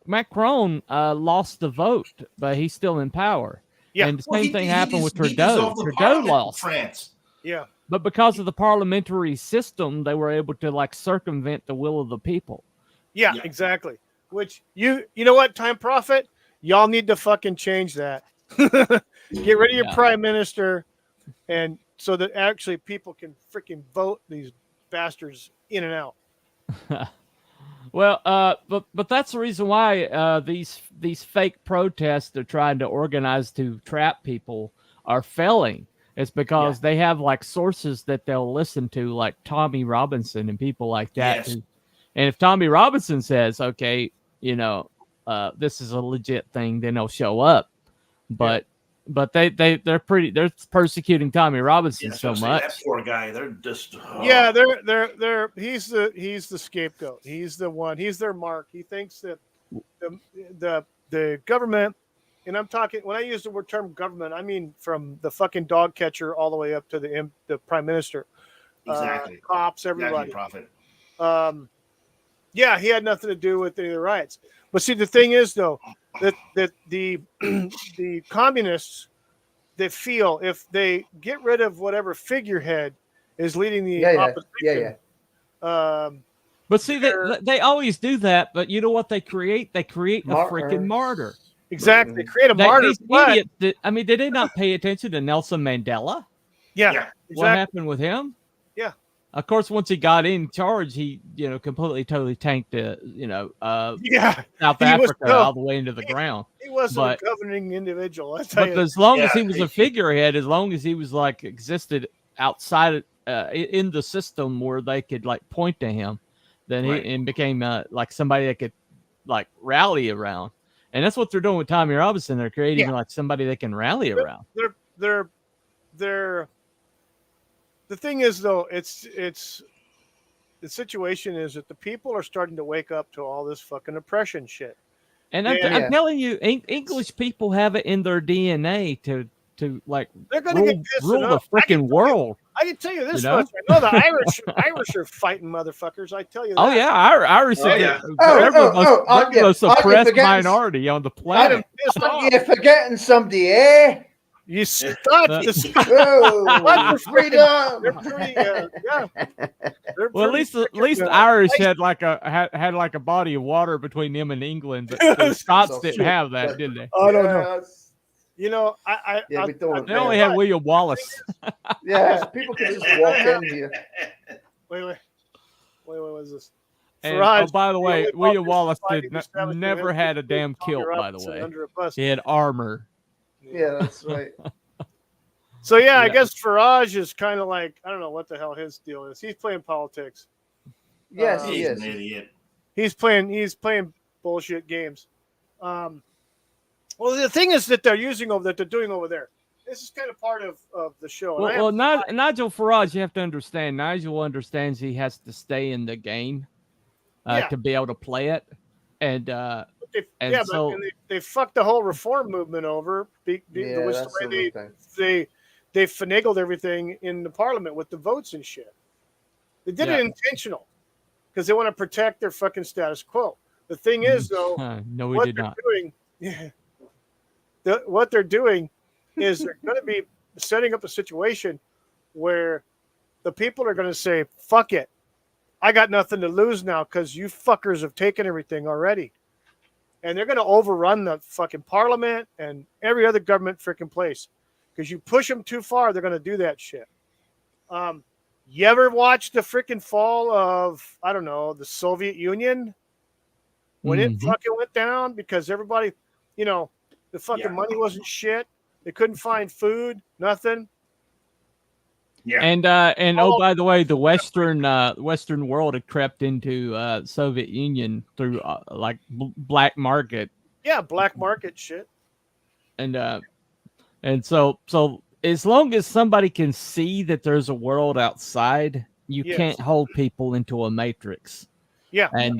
Macron lost the vote, but he's still in power. Yeah. And the same thing happened with He Trudeau. dissolved the Trudeau parliament in lost. France. Yeah. But because of the parliamentary system, they were able to circumvent the will of the people. Yeah, exactly. Which you know what, Time Prophet? Y'all need to fucking change that. Get rid of your prime minister, and so that actually people can freaking vote these bastards in and out. Well, but that's the reason why these fake protests they're trying to organize to trap people are failing. It's because they have sources that they'll listen to, like Tommy Robinson and people like that. Yes. And if Tommy Robinson says, okay, this is a legit thing, then they'll show up. But they're persecuting Tommy Robinson so much. That poor guy, they're just Yeah, they're he's the scapegoat. He's the one. He's their mark. He thinks that the government, and I'm talking when I use the term government, I mean from the fucking dog catcher all the way up to the prime minister, exactly cops, everybody. Exactly, Prophet. Yeah, he had nothing to do with any of the riots. But see, the thing is, though, that the communists, they feel if they get rid of whatever figurehead is leading the opposition. But see, they always do that. But you know what they create? They create a freaking martyr. Exactly, they create a martyr. These idiots. Did they not pay attention to Nelson Mandela? Yeah. Exactly. What happened with him? Yeah. Of course, once he got in charge, he completely totally tanked South Africa all the way into the ground. He wasn't a governing individual. But as long as he was a figurehead, as long as he was existed outside in the system where they could point to him, then he became somebody that could rally around. And that's what they're doing with Tommy Robinson. They're creating somebody they can rally around. They're the thing is, though, it's the situation is that the people are starting to wake up to all this fucking oppression shit. And I'm telling you, English people have it in their DNA to they're going to get pissed rule the freaking world. I can tell you this You know? much. I know the Irish are fighting motherfuckers. I tell you that. Oh yeah, Irish Oh, are yeah. they're the most, aren't they're the most you suppressed forgetting- minority on the I'm planet. pissed off. You're forgetting somebody, eh? You thought this. Oh, freedom! They're pretty. Yeah. They're Well, at pretty least freaking, the Irish nice. had like a body of water between them and England, but the Yes. Scots So didn't shit. have that, did they? I don't know. Yes. You know, I Yeah, we don't. They only had William Wallace. Yeah, people can just walk in here. wait. What is this? And, Farage, oh, by the way, only William politician Wallace fighting did to establish never the had a United damn States kilt, by the Robinson way. under a bus. He had armor. Yeah, that's right. So yeah, I Yeah. guess Farage is kind of like, I don't know what the hell his deal is. He's playing politics. Yes, He's he He's is. an idiot. He's playing bullshit games. Well, the thing is that they're doing over there. This is kind of part of the show. And Nigel Farage, you have to understand. Nigel understands he has to stay in the game Yeah. to be able to play it, and they fucked the whole reform movement over. The That's the way thing. they finagled everything in the parliament with the votes and shit. They did it intentional because they want to protect their fucking status quo. The thing is, though, no, we what did they're not. doing, what they're doing is they're going to be setting up a situation where the people are going to say, "Fuck it, I got nothing to lose now because you fuckers have taken everything already," and they're going to overrun the fucking parliament and every other government freaking place because you push them too far, they're going to do that shit. You ever watch the freaking fall of, I don't know, the Soviet Union when it fucking went down because everybody, the fucking money wasn't shit. They couldn't find food, nothing. Yeah. And by the way, the Western world had crept into Soviet Union through like black market. Yeah, black market shit. And so as long as somebody can see that there's a world outside, you can't hold people into a matrix. Yeah. And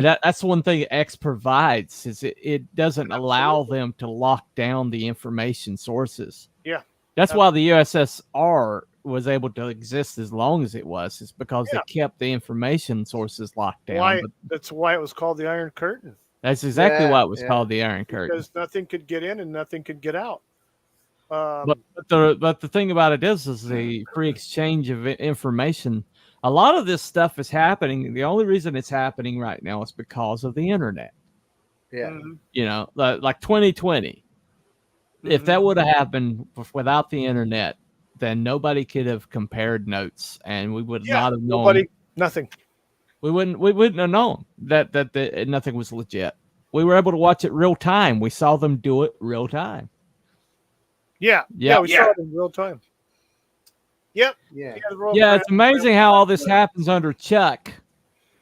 that's one thing X provides is it doesn't allow them to lock down the information sources. Yeah. That's why the USSR was able to exist as long as it was, is because they kept the information sources locked down. That's why it was called the Iron Curtain. That's exactly why it was called the Iron Curtain. Because nothing could get in and nothing could get out. But the thing about it is the free exchange of information. A lot of this stuff is happening. The only reason it's happening right now is because of the internet. Yeah. Like 2020. If that would have happened without the internet, then nobody could have compared notes, and we would not have known. Nothing. We wouldn't have known that nothing was legit. We were able to watch it real time. We saw them do it real time. Yeah, we saw it in real time. Yep. Yeah. It's amazing how all this happens under Chuck.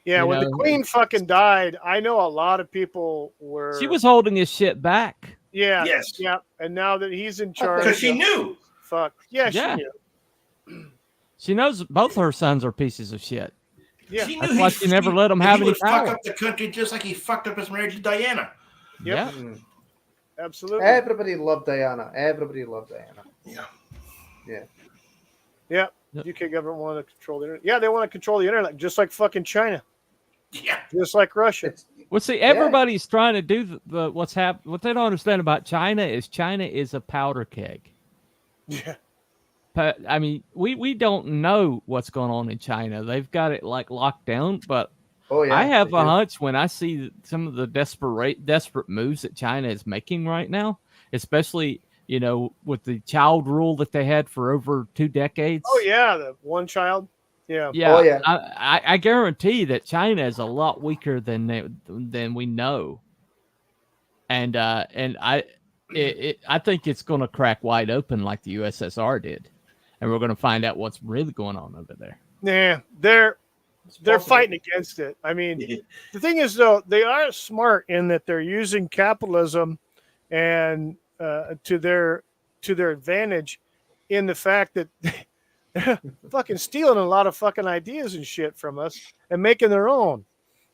Yeah, when the Queen fucking died, I know a lot of people were. She was holding his shit back. Yeah. Yes. Yeah. And now that he's in charge, Because she knew. Fuck. Yeah, she knew. She knows both her sons are pieces of shit. Yeah. She That's why she never let him have any power. Fuck power. up the country just like he fucked up his marriage to Diana. Yep. Yeah. Absolutely. Everybody loved Diana. Yeah. Yeah. UK government want to control the internet. Yeah, they want to control the internet just like fucking China. Yeah. Just like Russia. Well, see, everybody's trying to do what they don't understand about China is a powder keg. Yeah. But I mean, we don't know what's going on in China. They've got it like locked down, but I have a hunch when I see some of the desperate moves that China is making right now, especially with the child rule that they had for over 2 decades. Oh yeah, the one child. Yeah. Yeah. Oh, yeah. I guarantee that China is a lot weaker than we know. And I think it's going to crack wide open like the USSR did, and we're going to find out what's really going on over there. Yeah, they're fighting against it. I mean, the thing is though, they are smart in that they're using capitalism and to their advantage in the fact that they're fucking stealing a lot of fucking ideas and shit from us and making their own,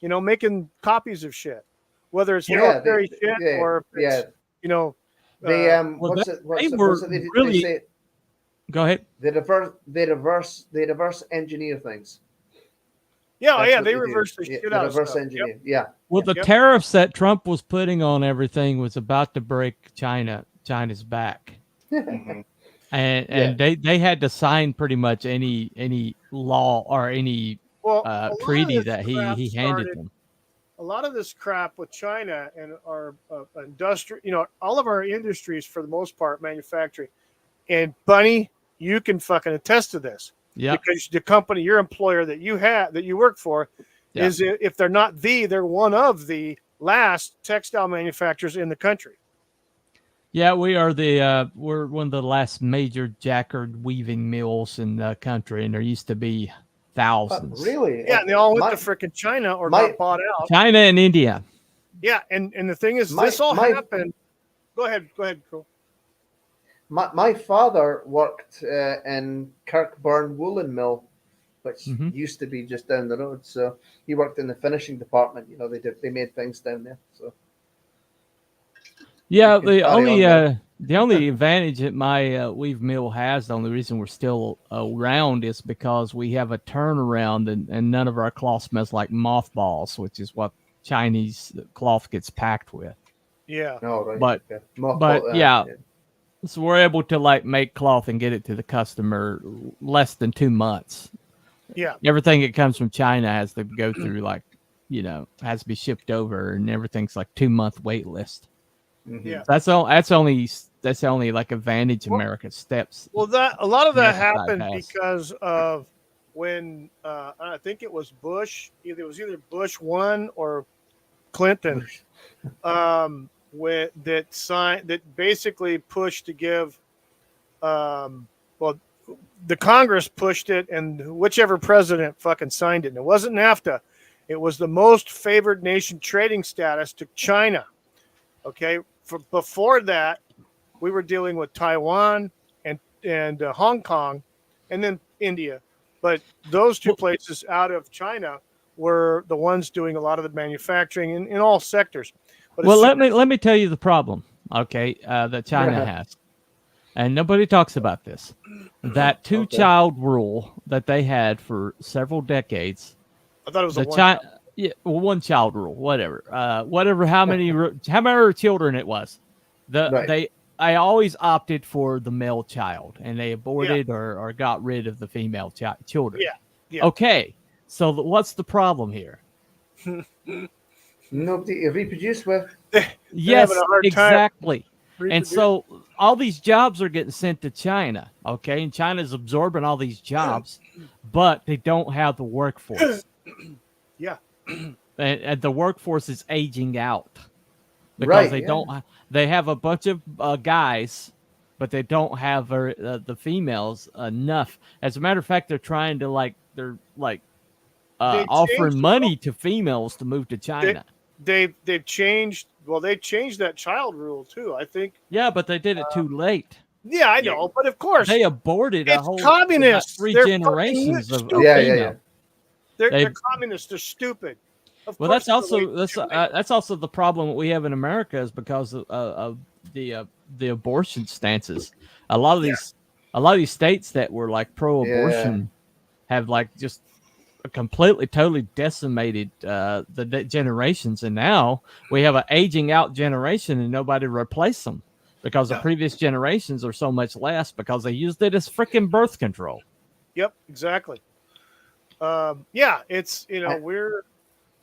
making copies of shit, whether it's military shit or if it's, They they say? Go ahead. They reverse engineer things. Yeah, That's yeah, what they do. reverse the Yeah, shit they out of reverse stuff. engineer. Yep. Yeah. Well, the Yep. tariffs that Trump was putting on everything was about to break China's back. Mhm. And they had to sign pretty much any law or any Well, a lot of treaty this that crap he handed started. them. A lot of this crap with China and our industry, all of our industries for the most part, manufacturing. And Bunny, you can fucking attest to this Yeah, because the company, your employer that you work for, Yeah. is if they're not they're one of the last textile manufacturers in the country. yeah, we're one of the last major jacquard weaving mills in the country, and there used to be thousands. Really? Yeah, and they all went to freaking China or got bought out. China and India. Yeah, and the thing is, My- this all my- happened. Go ahead, Cole. My father worked in Kirkburn Woolen Mill, which Mhm. used to be just down the road. So he worked in the finishing department. They made things down there. So Yeah, You can carry on the only advantage that my weave mill has, the only reason we're still around is because we have a turnaround and none of our cloth smells like mothballs, which is what Chinese cloth gets packed with. Yeah, no, right. But- okay. yeah. So we're able to like make cloth and get it to the customer less than 2 months. yeah. Everything that comes from China has to go through has to be shipped over, and everything's like 2-month wait list. Mhm. Yeah. That's the only like advantage Well- America steps. Well, a lot of that Next side happened pass. because of when I think it was Bush. It was either Bush 1 or Clinton. That basically pushed to give. Well, the Congress pushed it, and whichever president fucking signed it. And it wasn't NAFTA. It was the most favored nation trading status to China. Okay, before that, we were dealing with Taiwan and Hong Kong, and then India. But those two places out of China were the ones doing a lot of the manufacturing in all sectors. But Well, let me tell you the problem, okay, that China Yeah. has, and nobody talks about this. That two-child rule that they had for several decades. I thought it was The a one. China, one-child rule, whatever, how many children it was. Right. I always opted for the male child, and they aborted or got rid of the female children. Yeah. Okay, so what's the problem here? Nobody to reproduce with. Yes, having a hard time exactly. And reproducing. so all these jobs are getting sent to China, okay? And China's absorbing all these jobs, but they don't have the workforce. Yeah. And the workforce is aging out because Right, they yeah. don't. They have a bunch of guys, but they don't have the females enough. As a matter of fact, they're trying to They offering changed- money to females to move to China. They've changed. Well, they changed that child rule too. I think. Yeah, but they did it too late. Yeah, I know, but of course, They aborted a it's whole communists. about 3 They're generations fucking of stupid. Yeah, female. yeah. They're communists. They're stupid. Of Well, course that's they're also like- that's also the problem that we have in America is because of the abortion stances. A lot of these states that were like pro-abortion have like just completely, totally decimated the generations, and now we have an aging out generation, and nobody replace them because the previous generations are so much less because they used it as freaking birth control. Yep, exactly. Yeah, it's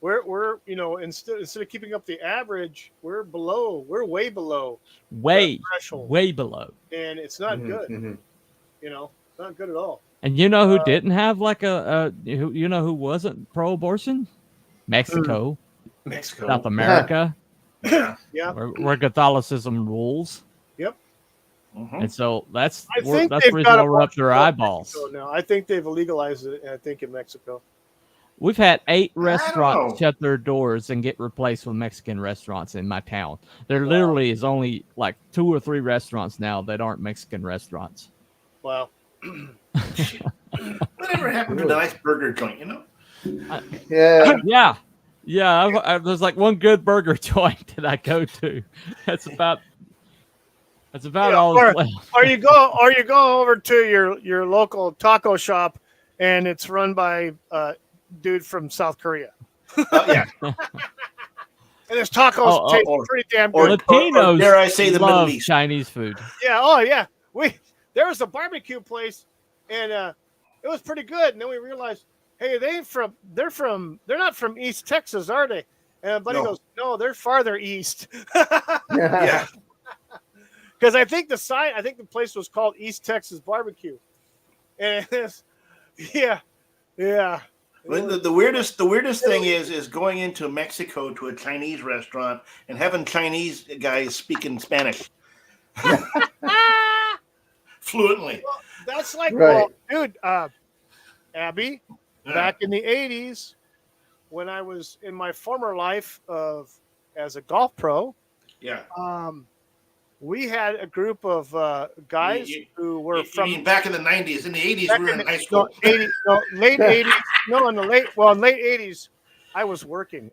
we're instead of keeping up the average, we're way below Way threshold, below. and it's not Mhm, good. mhm. Not good at all. And you know who didn't have like who wasn't pro-abortion? Mexico, Mexico. South America, Yeah. Yeah, where Catholicism rules. Mhm. And so that's I think the they've reason got why a we're up bunch their of eyeballs. Mexico now. I think they've legalized it. I think in Mexico. We've had 8 don't restaurants know. shut their doors and get replaced with Mexican restaurants in my town. There literally is only like 2 or 3 restaurants now that aren't Mexican restaurants. Wow. Whatever happened to the nice burger joint? Yeah. Yeah. There's like one good burger joint that I go to. That's about That's about all that's left. Or you go over to your local taco shop, and it's run by a dude from South Korea. Yeah. And his tacos taste pretty damn good. Latinos or dare I say the love Middle East. Chinese food. Yeah. Oh yeah. There was a barbecue place, and it was pretty good. And then we realized, hey, they're not from East Texas, are they? And buddy goes, no, they're farther east. Yeah. Because I think the place was called East Texas Barbecue. And yeah. The weirdest thing is going into Mexico to a Chinese restaurant and having Chinese guys speaking Spanish fluently. Well, that's like, Right. well, dude, Abby, back in the 80s, when I was in my former life as a golf pro, Yeah. we had a group of guys who were from back in the 90s. In the 80s, we were in high school. Late 80s. No, in late 80s, I was working.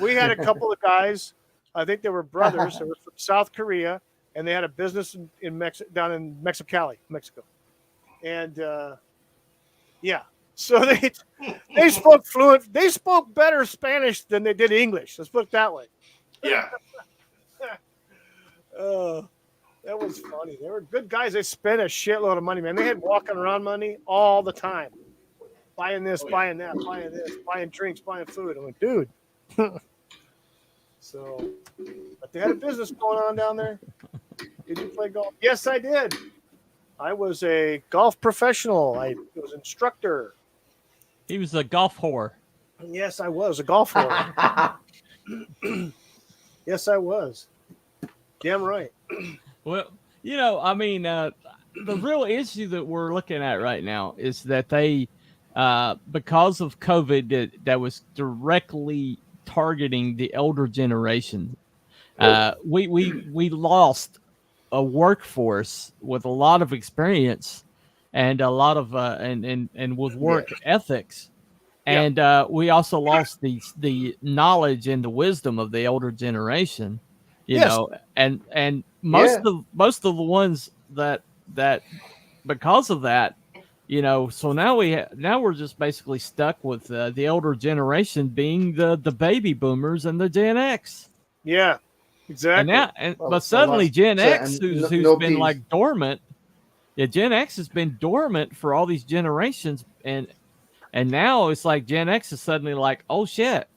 We had a couple of guys. I think they were brothers. They were from South Korea, and they had a business down in Mexicali, Mexico. And so they spoke fluent. They spoke better Spanish than they did English. Let's put it that way. Yeah. That was funny. They were good guys. They spent a shitload of money, man. They had walking around money all the time, buying this, buying that, buying this, buying drinks, buying food. I'm like, dude. So, but they had a business going on down there. Did you play golf? Yes, I did. I was a golf professional. I was an instructor. He was a golf whore. Yes, I was a golf whore. Yes, I was. Damn right. Well, I mean, the real issue that we're looking at right now is that they, because of COVID, that was directly targeting the elder generation. We lost a workforce with a lot of experience and a lot of and with work ethics. And we also lost the knowledge and the wisdom of the older generation, you know, and most of the ones that because of that, so now we're just basically stuck with the older generation being the baby boomers and the Gen X. Yeah, exactly. But suddenly Gen X, who's been like dormant, Gen X has been dormant for all these generations, and now it's like Gen X is suddenly like, oh shit,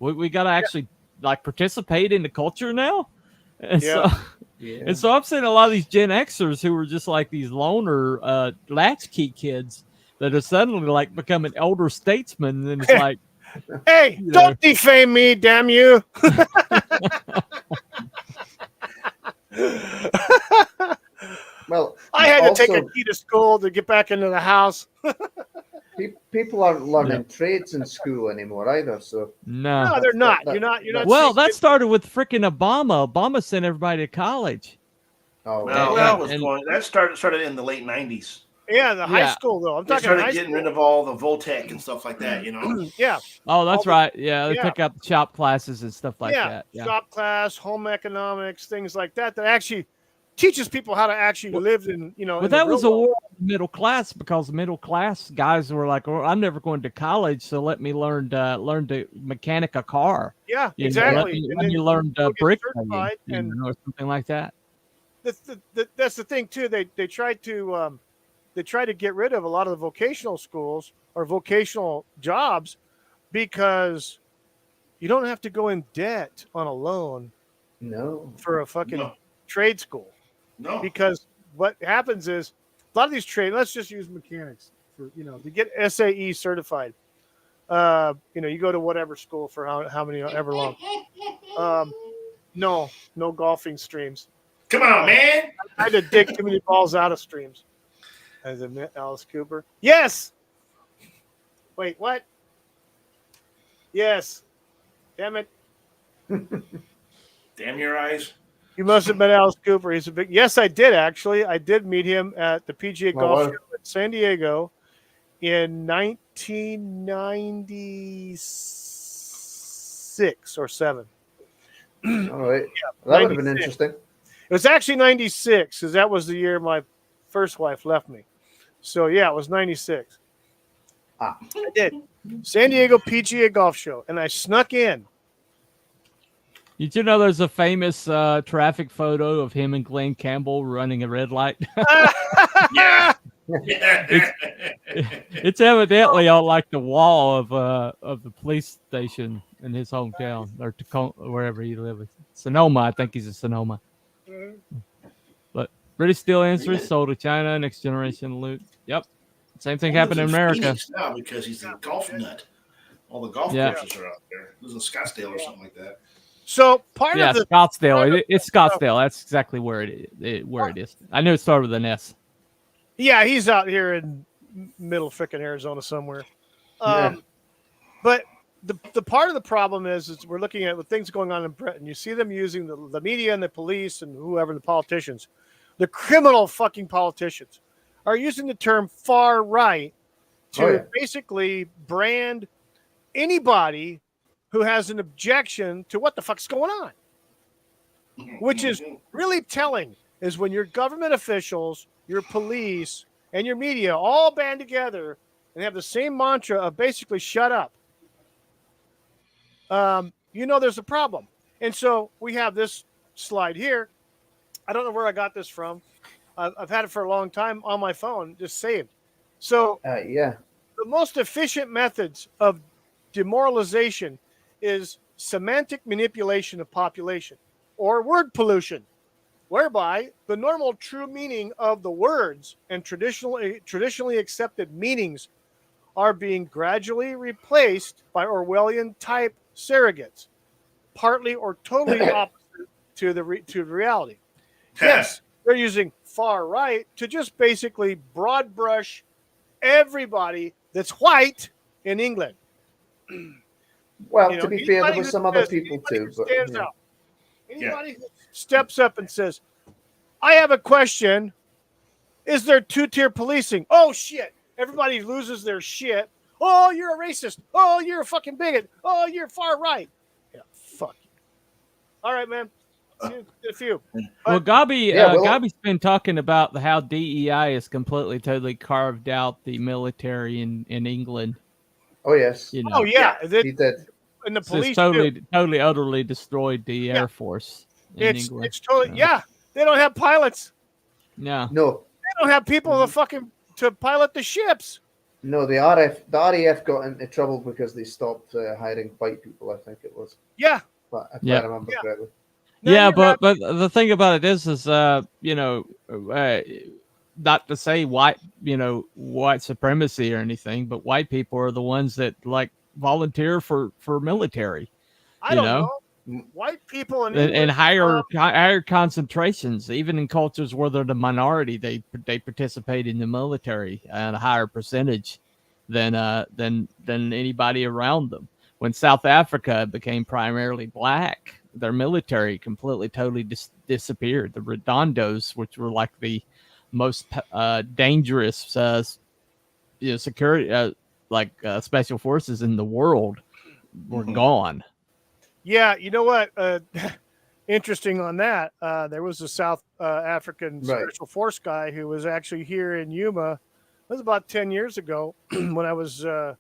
we got to actually like participate in the culture now. And so I'm seeing a lot of these Gen Xers who were just like these loner latchkey kids that are suddenly like becoming elder statesmen. And it's like, hey, don't defame me, damn you. Well, I had to take a key to school to get back into the house. People aren't learning trades in school anymore either. So no, they're not. You're not. Well, that started with freaking Obama. Obama sent everybody to college. Oh, that started in the late 90s. Yeah, the high school though. I'm talking started getting rid of all the Voltec and stuff like that. Yeah. Oh, that's right. Yeah, they pick up shop classes and stuff like that. Yeah, shop class, home economics, things like that. That actually teaches people how to actually live in, But that was a war on the middle class, because middle class guys were like, "Oh, I'm never going to college, so let me learn to mechanic a car." Yeah, exactly. Let me learn brick or something like that. That's the thing too. They tried to get rid of a lot of the vocational schools or vocational jobs because you don't have to go in debt on a loan. No. For a fucking trade school. No. Because what happens is a lot of these trade, let's just use mechanics for, to get SAE certified. You go to whatever school for how many ever long. No golfing streams. Come on, man. I had to dig too many balls out of streams. As admit Alice Cooper. Yes. Wait, what? Yes. Damn it. Damn your eyes. You must have met Alice Cooper. He's a big. Yes, I did actually. I did meet him at the PGA Golf Show in San Diego in 1996 or 7. All right. Yeah, That would have been 96. interesting. It was actually 96 because that was the year my first wife left me. So yeah, it was 96. Ah. I did. San Diego PGA Golf Show, and I snuck in. Did you know there's a famous traffic photo of him and Glenn Campbell running a red light? Yeah. It's evidently on like the wall of the police station in his hometown or Tacoma, wherever he lives. Sonoma, I think he's in Sonoma. But British Steel Industries sold to China. Next generation loot. Yep, same thing happened in America. Phoenix now because he's a golf nut. All the golf courses are out there. It was in Scottsdale or something like that. So part of the Scottsdale. It's Scottsdale. That's exactly where it is. I knew it started with an S. Yeah, he's out here in middle frickin' Arizona somewhere. But the part of the problem is we're looking at the things going on in Britain. You see them using the media and the police and whoever, the politicians, the criminal fucking politicians, are using the term far right to basically brand anybody who has an objection to what the fuck's going on. Which is really telling, is when your government officials, your police, and your media all band together and have the same mantra of basically shut up. There's a problem. And so we have this slide here. I don't know where I got this from. I've had it for a long time on my phone, just saved. So the most efficient methods of demoralization is semantic manipulation of population or word pollution, whereby the normal true meaning of the words and traditionally accepted meanings are being gradually replaced by Orwellian type surrogates, partly or totally opposite to the reality. Yes, they're using far right to just basically broad brush everybody that's white in England. Well, to be fair, there were some other people too. But, stands out. Anybody who steps up and says, I have a question. Is there two-tier policing? Oh, shit. Everybody loses their shit. Oh, you're a racist. Oh, you're a fucking bigot. Oh, you're far right. Yeah, fuck you. All right, man. A few. Well, Gabi's been talking about how DEI has completely, totally carved out the military in England. Oh, yes. You know? Oh, yeah. He did. And the It's police totally, utterly destroyed the Air Force in England. It's totally, They don't have pilots. No. They don't have people to pilot the ships. No, the RAF got into trouble because they stopped hiring white people, I think it was. Yeah. But if I remember correctly. No, but the thing about it is not to say white supremacy or anything, but white people are the ones that like volunteer for military. I don't know. White people and higher concentrations, even in cultures where they're the minority, they participate in the military at a higher percentage than anybody around them. When South Africa became primarily black, their military completely, totally disappeared. The Redondos, which were like the most dangerous security, special forces in the world, were gone. Yeah, you know what? Interesting on that. There was a South African special force guy who was actually here in Yuma. It was about 10 years ago when I was a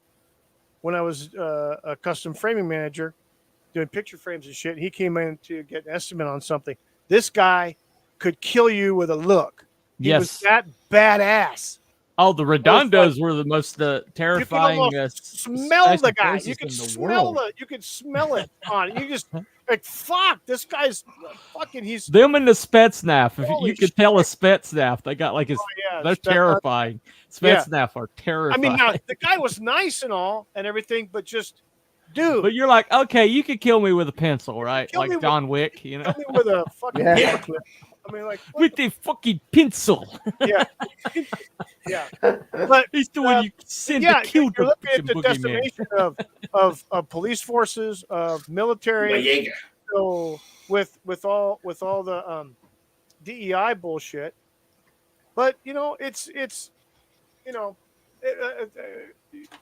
custom framing manager doing picture frames and shit. He came in to get an estimate on something. This guy could kill you with a look. He was that badass. Oh, the Redondos were the most terrifying. You could smell the guy. You could smell it. You could smell it on it. You just like, fuck, this guy's fucking. He's them and the Spetsnaz. You could tell a Spetsnaz. They got like his. They're terrifying. Spetsnaz are terrifying. I mean, now, the guy was nice and all and everything, but just, dude. But you're like, okay, you could kill me with a pencil, right? Like John Wick, you know. Kill me with a fucking paperclip. I mean, like with the fucking pencil. Yeah. But he's the one you send to kill. You're looking at the decimation of police forces, of military. So with all the DEI bullshit, but it's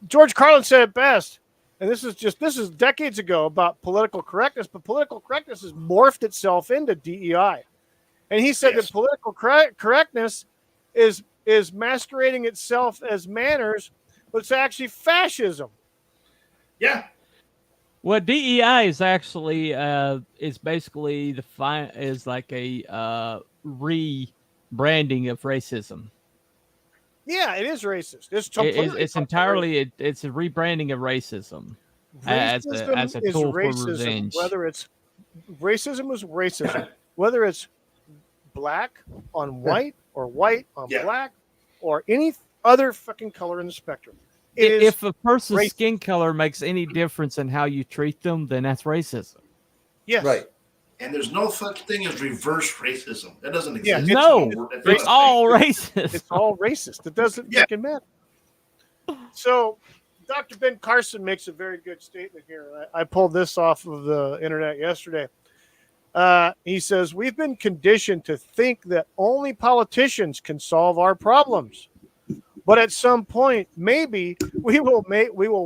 George Carlin said it best. and this is decades ago about political correctness, but political correctness has morphed itself into DEI. And he said that political correctness is masquerading itself as manners, but it's actually fascism. Yeah. Well, DEI is actually is basically is like a rebranding of racism. Yeah, it is racist. It's entirely it's a rebranding of racism as a tool for revenge. Whether it's racism is racism, whether it's black on white or white on black or any other fucking color in the spectrum. If a person's skin color makes any difference in how you treat them, then that's racism. Yes. Right. And there's no such thing as reverse racism. That doesn't exist. No, it's all racist. It's all racist. It doesn't fucking matter. So, Dr. Ben Carson makes a very good statement here. I pulled this off of the internet yesterday. He says, we've been conditioned to think that only politicians can solve our problems. But at some point, maybe we will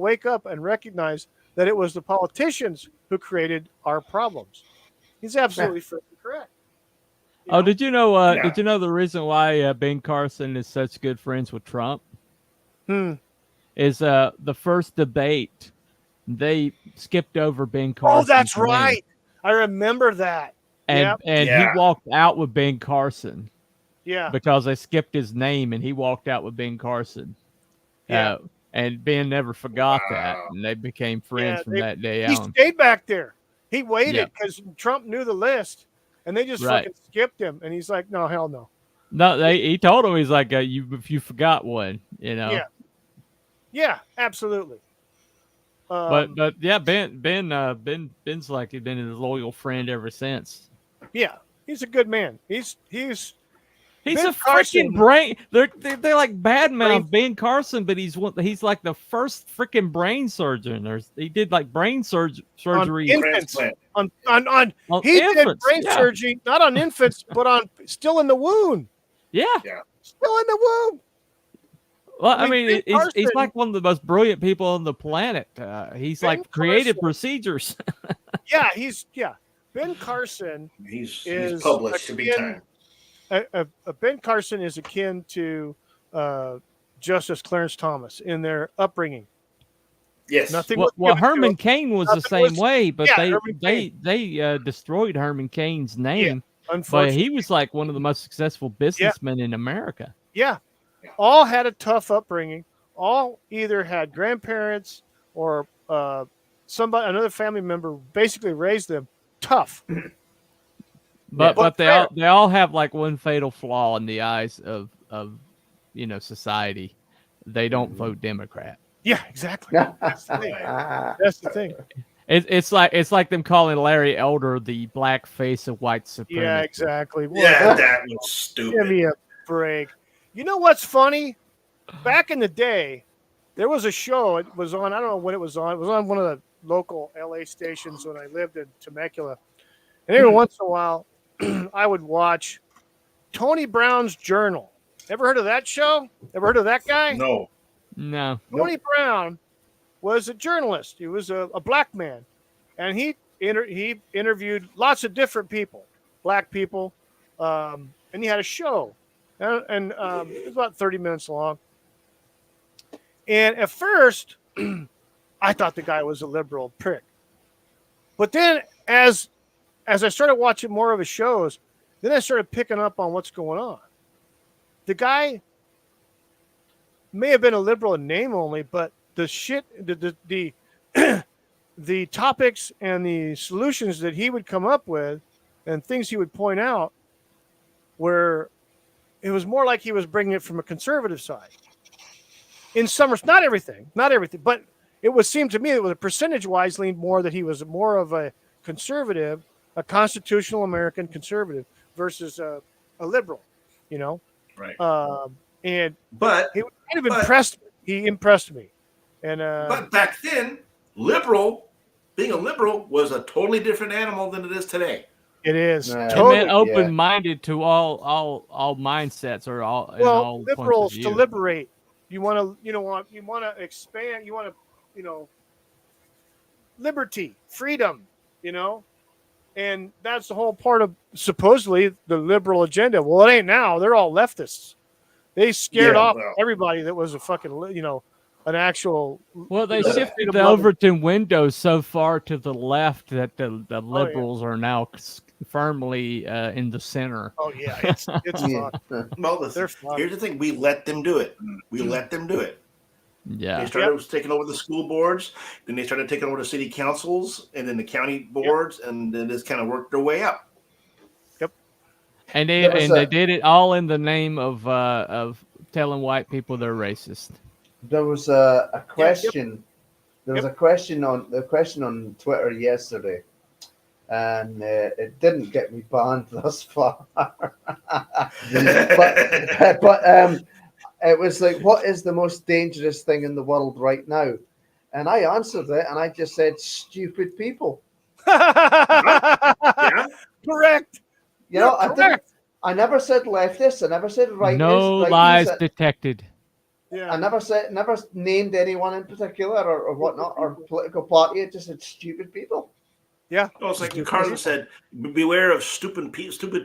wake up and recognize that it was the politicians who created our problems. He's absolutely freaking correct. Did you know? Did you know the reason why Ben Carson is such good friends with Trump? Is the first debate they skipped over Ben Carson? Oh, that's right. I remember that. And he walked out with Ben Carson. Yeah. Because they skipped his name and he walked out with Ben Carson. Yeah. And Ben never forgot that. And they became friends from that day on. He stayed back there. He waited because Trump knew the list and they just fucking skipped him. And he's like, no, hell no. No, he told him, he's like, if you forgot one, you know. Yeah. Yeah, absolutely. But yeah, Ben's like he's been his loyal friend ever since. Yeah, he's a good man. He's a freaking brain. They're like badmouth Ben Carson, but he's like the first freaking brain surgeon. He did like brain surgery on infants. On he infants, did brain surgery, not on infants, but on still in the womb. Yeah. Still in the womb. Well, I mean, he's like one of the most brilliant people on the planet. He's like created procedures. Ben Carson he's is published to be time. Ben Carson is akin to Justice Clarence Thomas in their upbringing. Yes. Well, Herman Cain was the same way, but they destroyed Herman Cain's name. But he was like one of the most successful businessmen in America. Yeah. All had a tough upbringing. All either had grandparents or another family member basically raised them tough. But they all have like one fatal flaw in the eyes of society. They don't vote Democrat. Yeah, exactly. That's the thing. That's the thing. It's like them calling Larry Elder the black face of white supremacy. Yeah, exactly. Well, that was stupid. Give me a break. You know what's funny? Back in the day, there was a show. It was on. I don't know when it was on. It was on one of the local LA stations when I lived in Temecula. And every once in a while, I would watch Tony Brown's Journal. Ever heard of that show? Ever heard of that guy? No. Tony Brown was a journalist. He was a black man, and he interviewed lots of different people, black people, and he had a show, and it was about 30 minutes long. And at first, I thought the guy was a liberal prick, but then as I started watching more of his shows, then I started picking up on what's going on. The guy may have been a liberal in name only, but the topics and the solutions that he would come up with and things he would point out it was more like he was bringing it from a conservative side. In some, not everything, but it seemed to me it was percentage-wise leaned more that he was more of a conservative, a constitutional American conservative versus a liberal, Right. But he kind of impressed me. He impressed me. And but back then, being a liberal was a totally different animal than it is today. It is totally open-minded to all mindsets or all. All liberals to liberate. You want to expand. You want to, liberty, freedom, you know, and that's the whole part of supposedly the liberal agenda. Well, it ain't now. They're all leftists. They scared off everybody that was a fucking, you know, an actual. Well, they shifted freedom the loving- Overton window so far to the left that the liberals are now firmly in the center. Oh yeah, it's Yeah. fucked. Well, They're fucked. here's the thing: we let them do it. We let them do it. Yeah. They started taking over the school boards, then they started taking over the city councils, and then the county boards, and then this kind of worked their way up. And they did it all in the name of telling white people they're racist. There was a question. There was a question on Twitter yesterday, and it didn't get me banned thus far. but it was like, what is the most dangerous thing in the world right now? And I answered it, and I just said, stupid people. Yeah. Correct. You know, correct. I never said leftists. I never said rightists. No lies detected. Yeah. I never named anyone in particular or whatnot or political party. It just said stupid people. Yeah. Well, it's like Carlin said: beware of stupid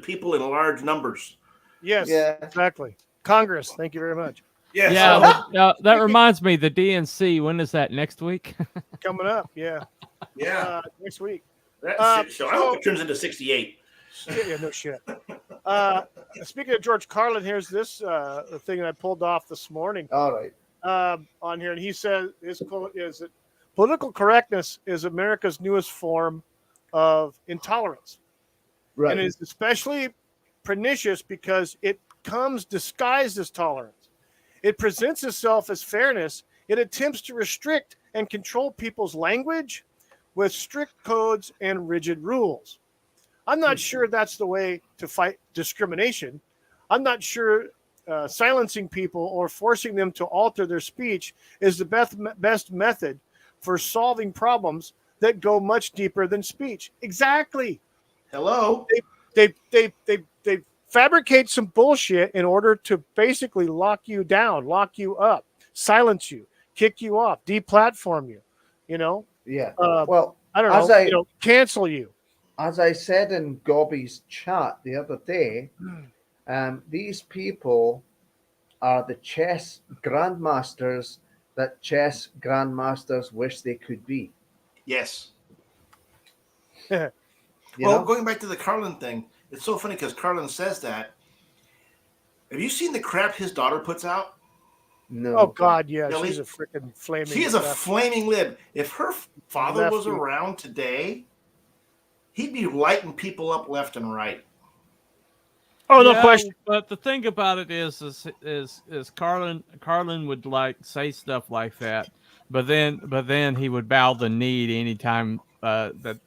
people in large numbers. Yes. Yeah. Exactly. Congress. Thank you very much. Yes. Yeah. That reminds me, the DNC. When is that? Next week? Coming up. Yeah. Yeah. Next week. That shit show. I hope it turns into 68. Yeah. No shit. Speaking of George Carlin, here's this thing that I pulled off this morning. All right. On here, and he says his quote is that political correctness is America's newest form of intolerance, Right. and it is especially pernicious because it comes disguised as tolerance. It presents itself as fairness. It attempts to restrict and control people's language with strict codes and rigid rules. I'm not sure that's the way to fight discrimination. I'm not sure silencing people or forcing them to alter their speech is the best method for solving problems that go much deeper than speech. Exactly. Hello. They fabricate some bullshit in order to basically lock you down, lock you up, silence you, kick you off, deplatform you. You know. Yeah. Well, I don't know. Cancel you. As I said in Gobby's chat the other day, these people are the chess grandmasters that chess grandmasters wish they could be. Yes. You Well, know? going back to the Carlin thing, it's so funny because Carlin says that. Have you seen the crap his daughter puts out? No. Oh God, yeah, Really? she's a freaking flaming. She is a left. flaming lib. If her father was Lefty. around today, he'd be lighting people up left and right. Oh, no question. But the thing about it is Carlin would like say stuff like that, but then he would bow the knee anytime that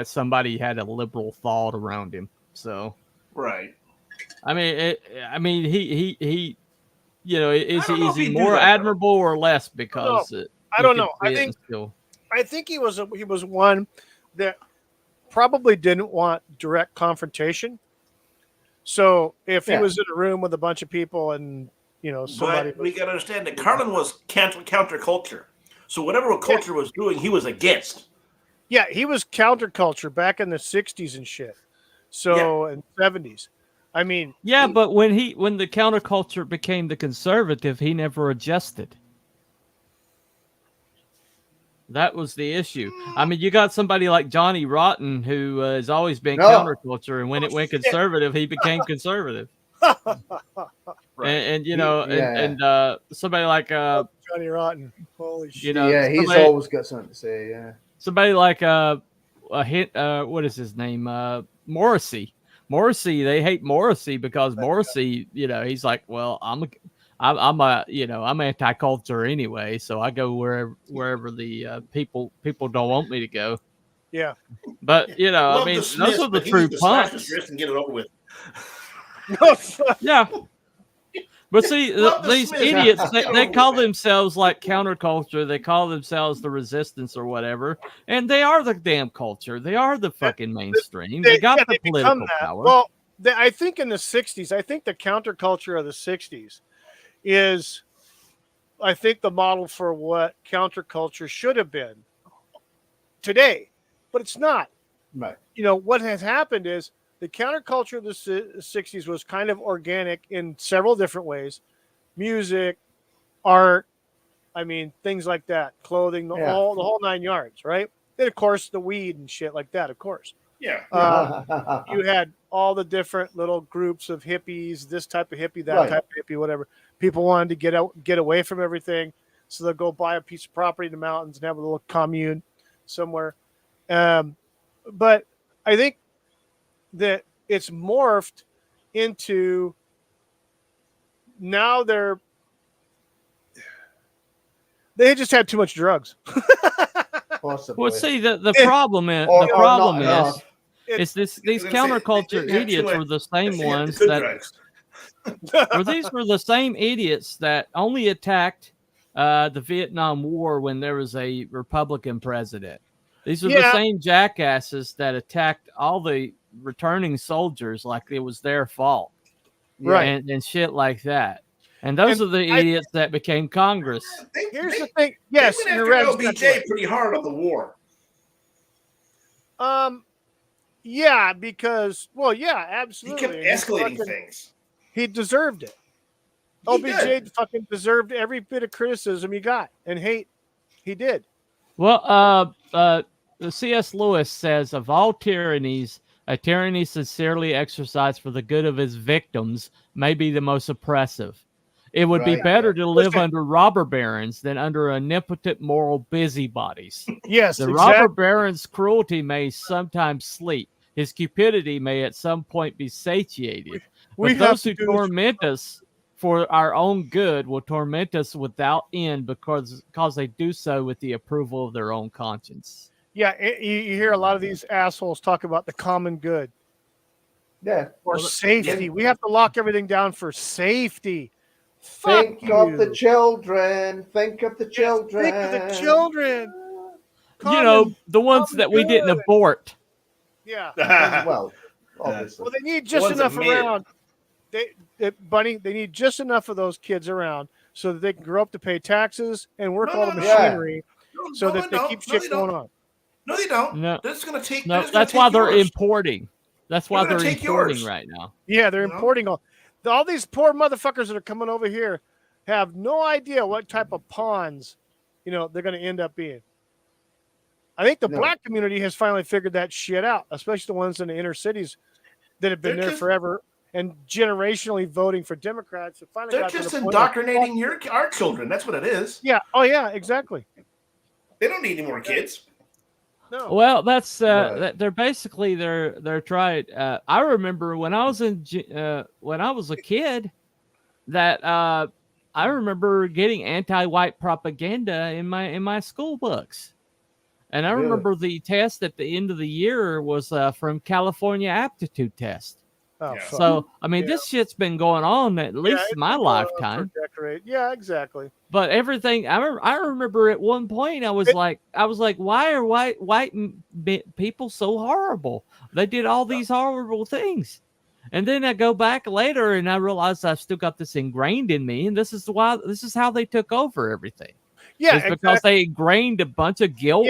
somebody had a liberal thought around him. So Right. I mean, he you know, is he more that, admirable or less because I don't know. I think he was one that probably didn't want direct confrontation. So if he was in a room with a bunch of people and somebody, but we got to understand that Carlin was counterculture. So whatever culture was doing, he was against. Yeah, he was counterculture back in the 60s and shit. So and 70s. I mean, yeah, but when the counterculture became the conservative, he never adjusted. That was the issue. I mean, you got somebody like Johnny Rotten who has always been counterculture, and when it went conservative, he became conservative. Right. And somebody like Johnny Rotten, holy shit! He's always got something to say. Yeah, somebody like what is his name? Morrissey. They hate Morrissey because Morrissey, he's like, well, I'm anti-culture anyway, so I go wherever the people don't want me to go. Yeah, but I mean, those are the true punks. And get it over with. Yeah. But see, these idiots, they call themselves like counterculture. They call themselves the resistance or whatever. And they are the damn culture. They are the fucking mainstream. They got the political power. Well, I think in the 60s, I think the counterculture of the 60s is, I think, the model for what counterculture should have been. today, but it's not. Right. You know, what has happened is the counterculture of the 60s was kind of organic in several different ways. Music, art, I mean, things like that, clothing, the whole 9 yards, right? And of course, the weed and shit like that, of course. Yeah. You had all the different little groups of hippies, this type of hippie, that type of hippie, whatever. People wanted to get away from everything, so they'll go buy a piece of property in the mountains and have a little commune somewhere. But I think that it's morphed into now they just had too much drugs. Possibly. Well, see, the problem is these counterculture idiots were the same ones that these were the same idiots that only attacked the Vietnam War when there was a Republican president. These are the same jackasses that attacked all the returning soldiers like it was their fault, right? And shit like that. And those are the idiots that became Congress. Here's the thing. Yes, they you're went right. after LBJ pretty hard on the war. Yeah, because absolutely. He kept escalating things. He deserved it. LBJ fucking deserved every bit of criticism he got and hate. He did. Well, the C.S. Lewis says, of all tyrannies, a tyranny sincerely exercised for the good of his victims may be the most oppressive. It would be better to live under robber barons than under omnipotent moral busybodies. Yes, the robber baron's cruelty may sometimes sleep. His cupidity may at some point be satiated. But those who torment us for our own good will torment us without end because they do so with the approval of their own conscience. Yeah, you hear a lot of these assholes talk about the common good. Yeah. Or safety. We have to lock everything down for safety. Think of the children. Think of the children. Think of the children. The ones that we didn't abort. Yeah. Well, obviously. Well, they need just enough around. Bunny, they need just enough of those kids around so that they can grow up to pay taxes and work all the machinery so that they keep shit going on. No, they don't. No, that's going to take. No, that's why they're importing. That's why they're importing right now. Yeah, they're importing all these poor motherfuckers that are coming over here have no idea what type of pawns, they're going to end up being. I think the black community has finally figured that shit out, especially the ones in the inner cities that have been there forever and generationally voting for Democrats. They're just indoctrinating our children. That's what it is. Yeah. Oh, yeah. Exactly. They don't need any more kids. No. Well, that's they're basically they're trying. I remember when I was a kid, that I remember getting anti-white propaganda in my school books, and I remember the test at the end of the year was from California aptitude test. Oh, so I mean, this shit's been going on at least my lifetime. Yeah, exactly. But everything I remember at one point, I was like, why are white people so horrible? They did all these horrible things, and then I go back later and I realize I've still got this ingrained in me, and this is how they took over everything. Yeah, it's because they ingrained a bunch of guilt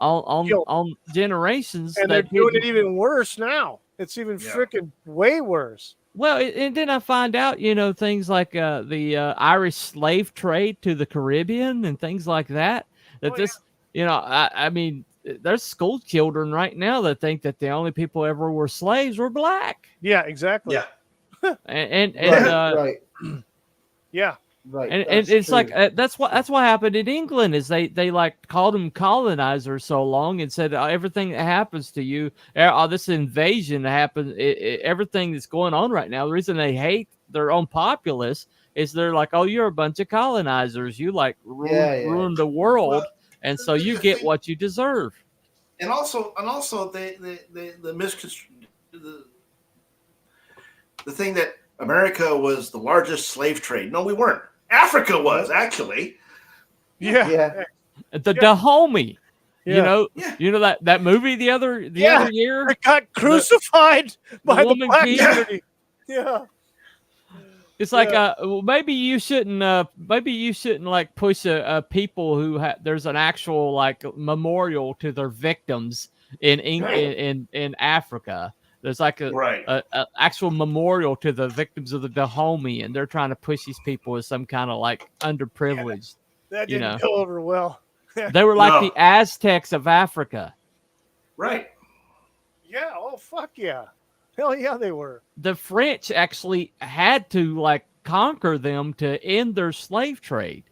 on generations, and they're doing it even worse now. It's even freaking way worse. Well, and then I find out, things like the Irish slave trade to the Caribbean and things like that. I mean, there's school children right now that think that the only people ever were slaves were black. Yeah, exactly. Yeah. and right. Yeah. Right. And it's true. Like that's what happened in England is they called them colonizers so long and said everything that happens to you, this invasion that happened, everything that's going on right now. The reason they hate their own populace is they're like, oh, you're a bunch of colonizers. You ruined the world, and so you get what you deserve. And also the thing that America was the largest slave trade. No, we weren't. Africa was actually. Yeah. The Dahomey. Yeah. That movie the other year. It got crucified by the black community. Yeah. It's like well, maybe you shouldn't like push a people who there's an actual like memorial to their victims in Africa. There's like a actual memorial to the victims of the Dahomey, and they're trying to push these people as some kind of like underprivileged. That didn't go over well. They were like the Aztecs of Africa. Right. Yeah. Oh, fuck yeah. Hell yeah, they were. The French actually had to like conquer them to end their slave trade.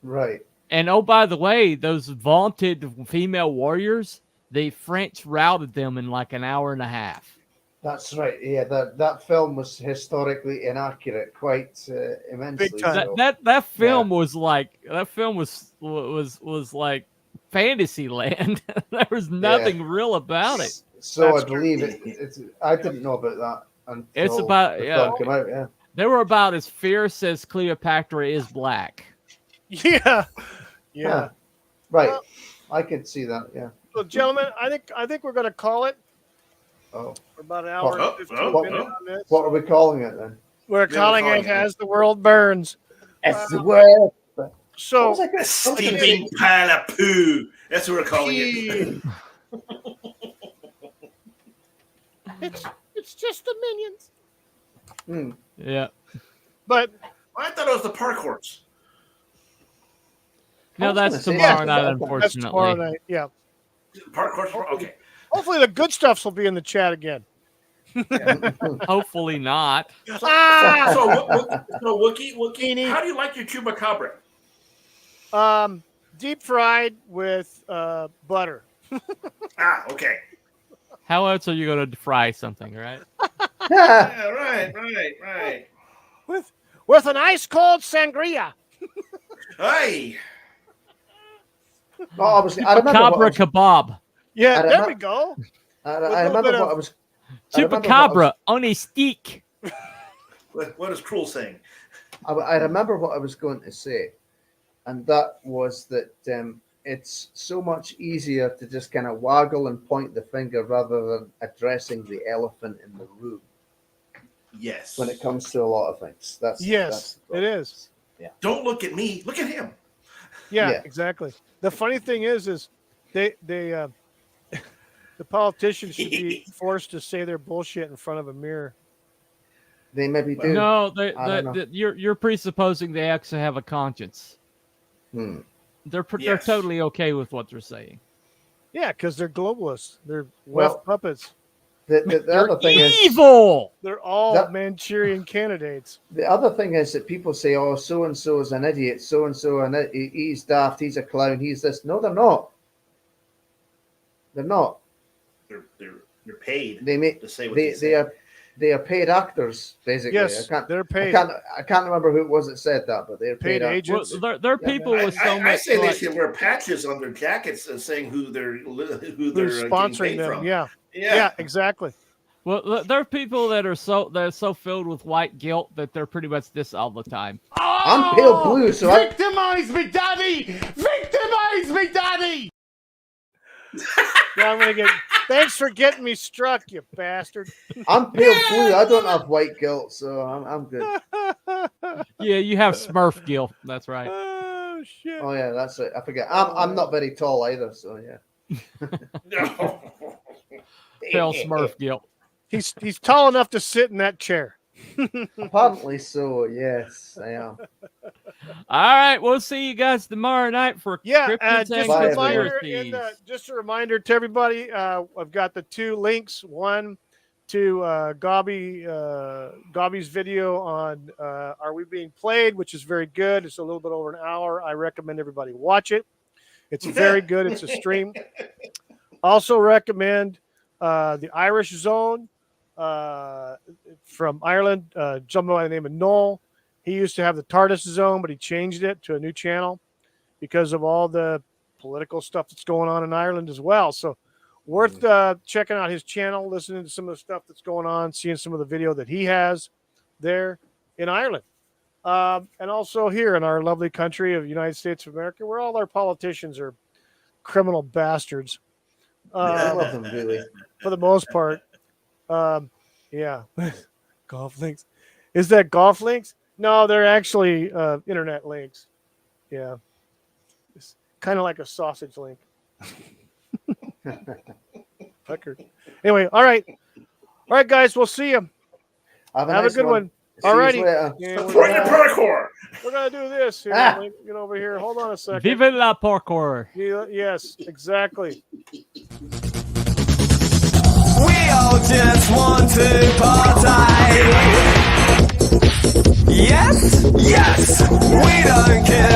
Right. And oh, by the way, those vaunted female warriors, the French routed them in like an hour and a half. That's right. Yeah, that film was historically inaccurate, quite immensely. Big time. So. That film was like was like fantasy land. There was nothing real about it. So I believe it's. I didn't know about that until it's about the film came out. Yeah, they were about as fierce as Cleopatra is black. Yeah. Yeah. Right. Well, I could see that. Yeah. So, gentlemen, I think we're going to call it. Oh. For about an hour and 15 minutes on this. What are we calling it then? We're calling it As the World Burns. As the World. So, a steaming pile of poo. That's what we're calling it. It's just the minions. Yeah. But I thought it was the park horse. No, that's tomorrow night, unfortunately. That's tomorrow night, yeah. Park horse, okay. Hopefully the good stuffs will be in the chat again. Hopefully not. So Wookie, how do you like your chupacabra? Deep fried with butter. Okay. How else are you going to fry something, right? Yeah, right. With an ice cold sangria. Hey. Oh, obviously, I remember kebab. Yeah, there we go. I remember what I was. Chupacabra on a stick. What is Cruel saying? I remember what I was going to say, and that was that it's so much easier to just kind of waggle and point the finger rather than addressing the elephant in the room. Yes. When it comes to a lot of things, it is. Yeah. Don't look at me. Look at him. Yeah, exactly. The funny thing is they the politicians should be forced to say their bullshit in front of a mirror. They maybe do. No, you're presupposing they actually have a conscience. They're totally okay with what they're saying. Yeah, because they're globalists. They're left puppets. The other thing evil. They're all Manchurian candidates. The other thing is that people say, "Oh, so and so is an idiot. So and so, and he's daft. He's a clown. He's this." No, they're not. They're not. They're paid. To say what they are paid actors, basically. Yes, they're paid. I can't remember who it was that said that, but they're paid agents. Well, they're people with so much. I say they should wear patches on their jackets saying who's sponsoring them. From. Yeah, exactly. Well, there are people that are so filled with white guilt that they're pretty much this all the time. Oh, I'm pale blue, so victimize me, daddy! Victimize me, daddy! Now I'm gonna get. Thanks for getting me struck, you bastard. I'm pale blue. I don't have white guilt, so I'm good. Yeah, you have Smurf guilt. That's right. Oh shit. Oh yeah, that's it. I forget. I'm not very tall either, so yeah. No. Pale Smurf guilt. He's tall enough to sit in that chair. Apparently so. Yes, I am. All right, we'll see you guys tomorrow night for just just a reminder to everybody. I've got the two links. One to Gobby's video on Are We Being Played, which is very good. It's a little bit over an hour. I recommend everybody watch it. It's very good. It's a stream. Also recommend the Irish Zone from Ireland. Gentleman by the name of Noel. He used to have the TARDIS Zone, but he changed it to a new channel because of all the political stuff that's going on in Ireland as well. So worth checking out his channel, listening to some of the stuff that's going on, seeing some of the video that he has there in Ireland. And also here in our lovely country of the United States of America, where all our politicians are criminal bastards. I love them, really. For the most part. Yeah. Golf links. Is that golf links? No, they're actually internet links. Yeah. It's kind of like a sausage link. Fucker. Anyway, all right. All right, guys, we'll see you. Have a Have nice a good one. See All you righty. later. Yeah, Right in the parkour. we're going to do this here. Ah. Get over here. Hold on a second. Vive la parkour. Yes, exactly. We all just want to party. Yes, yes, we don't care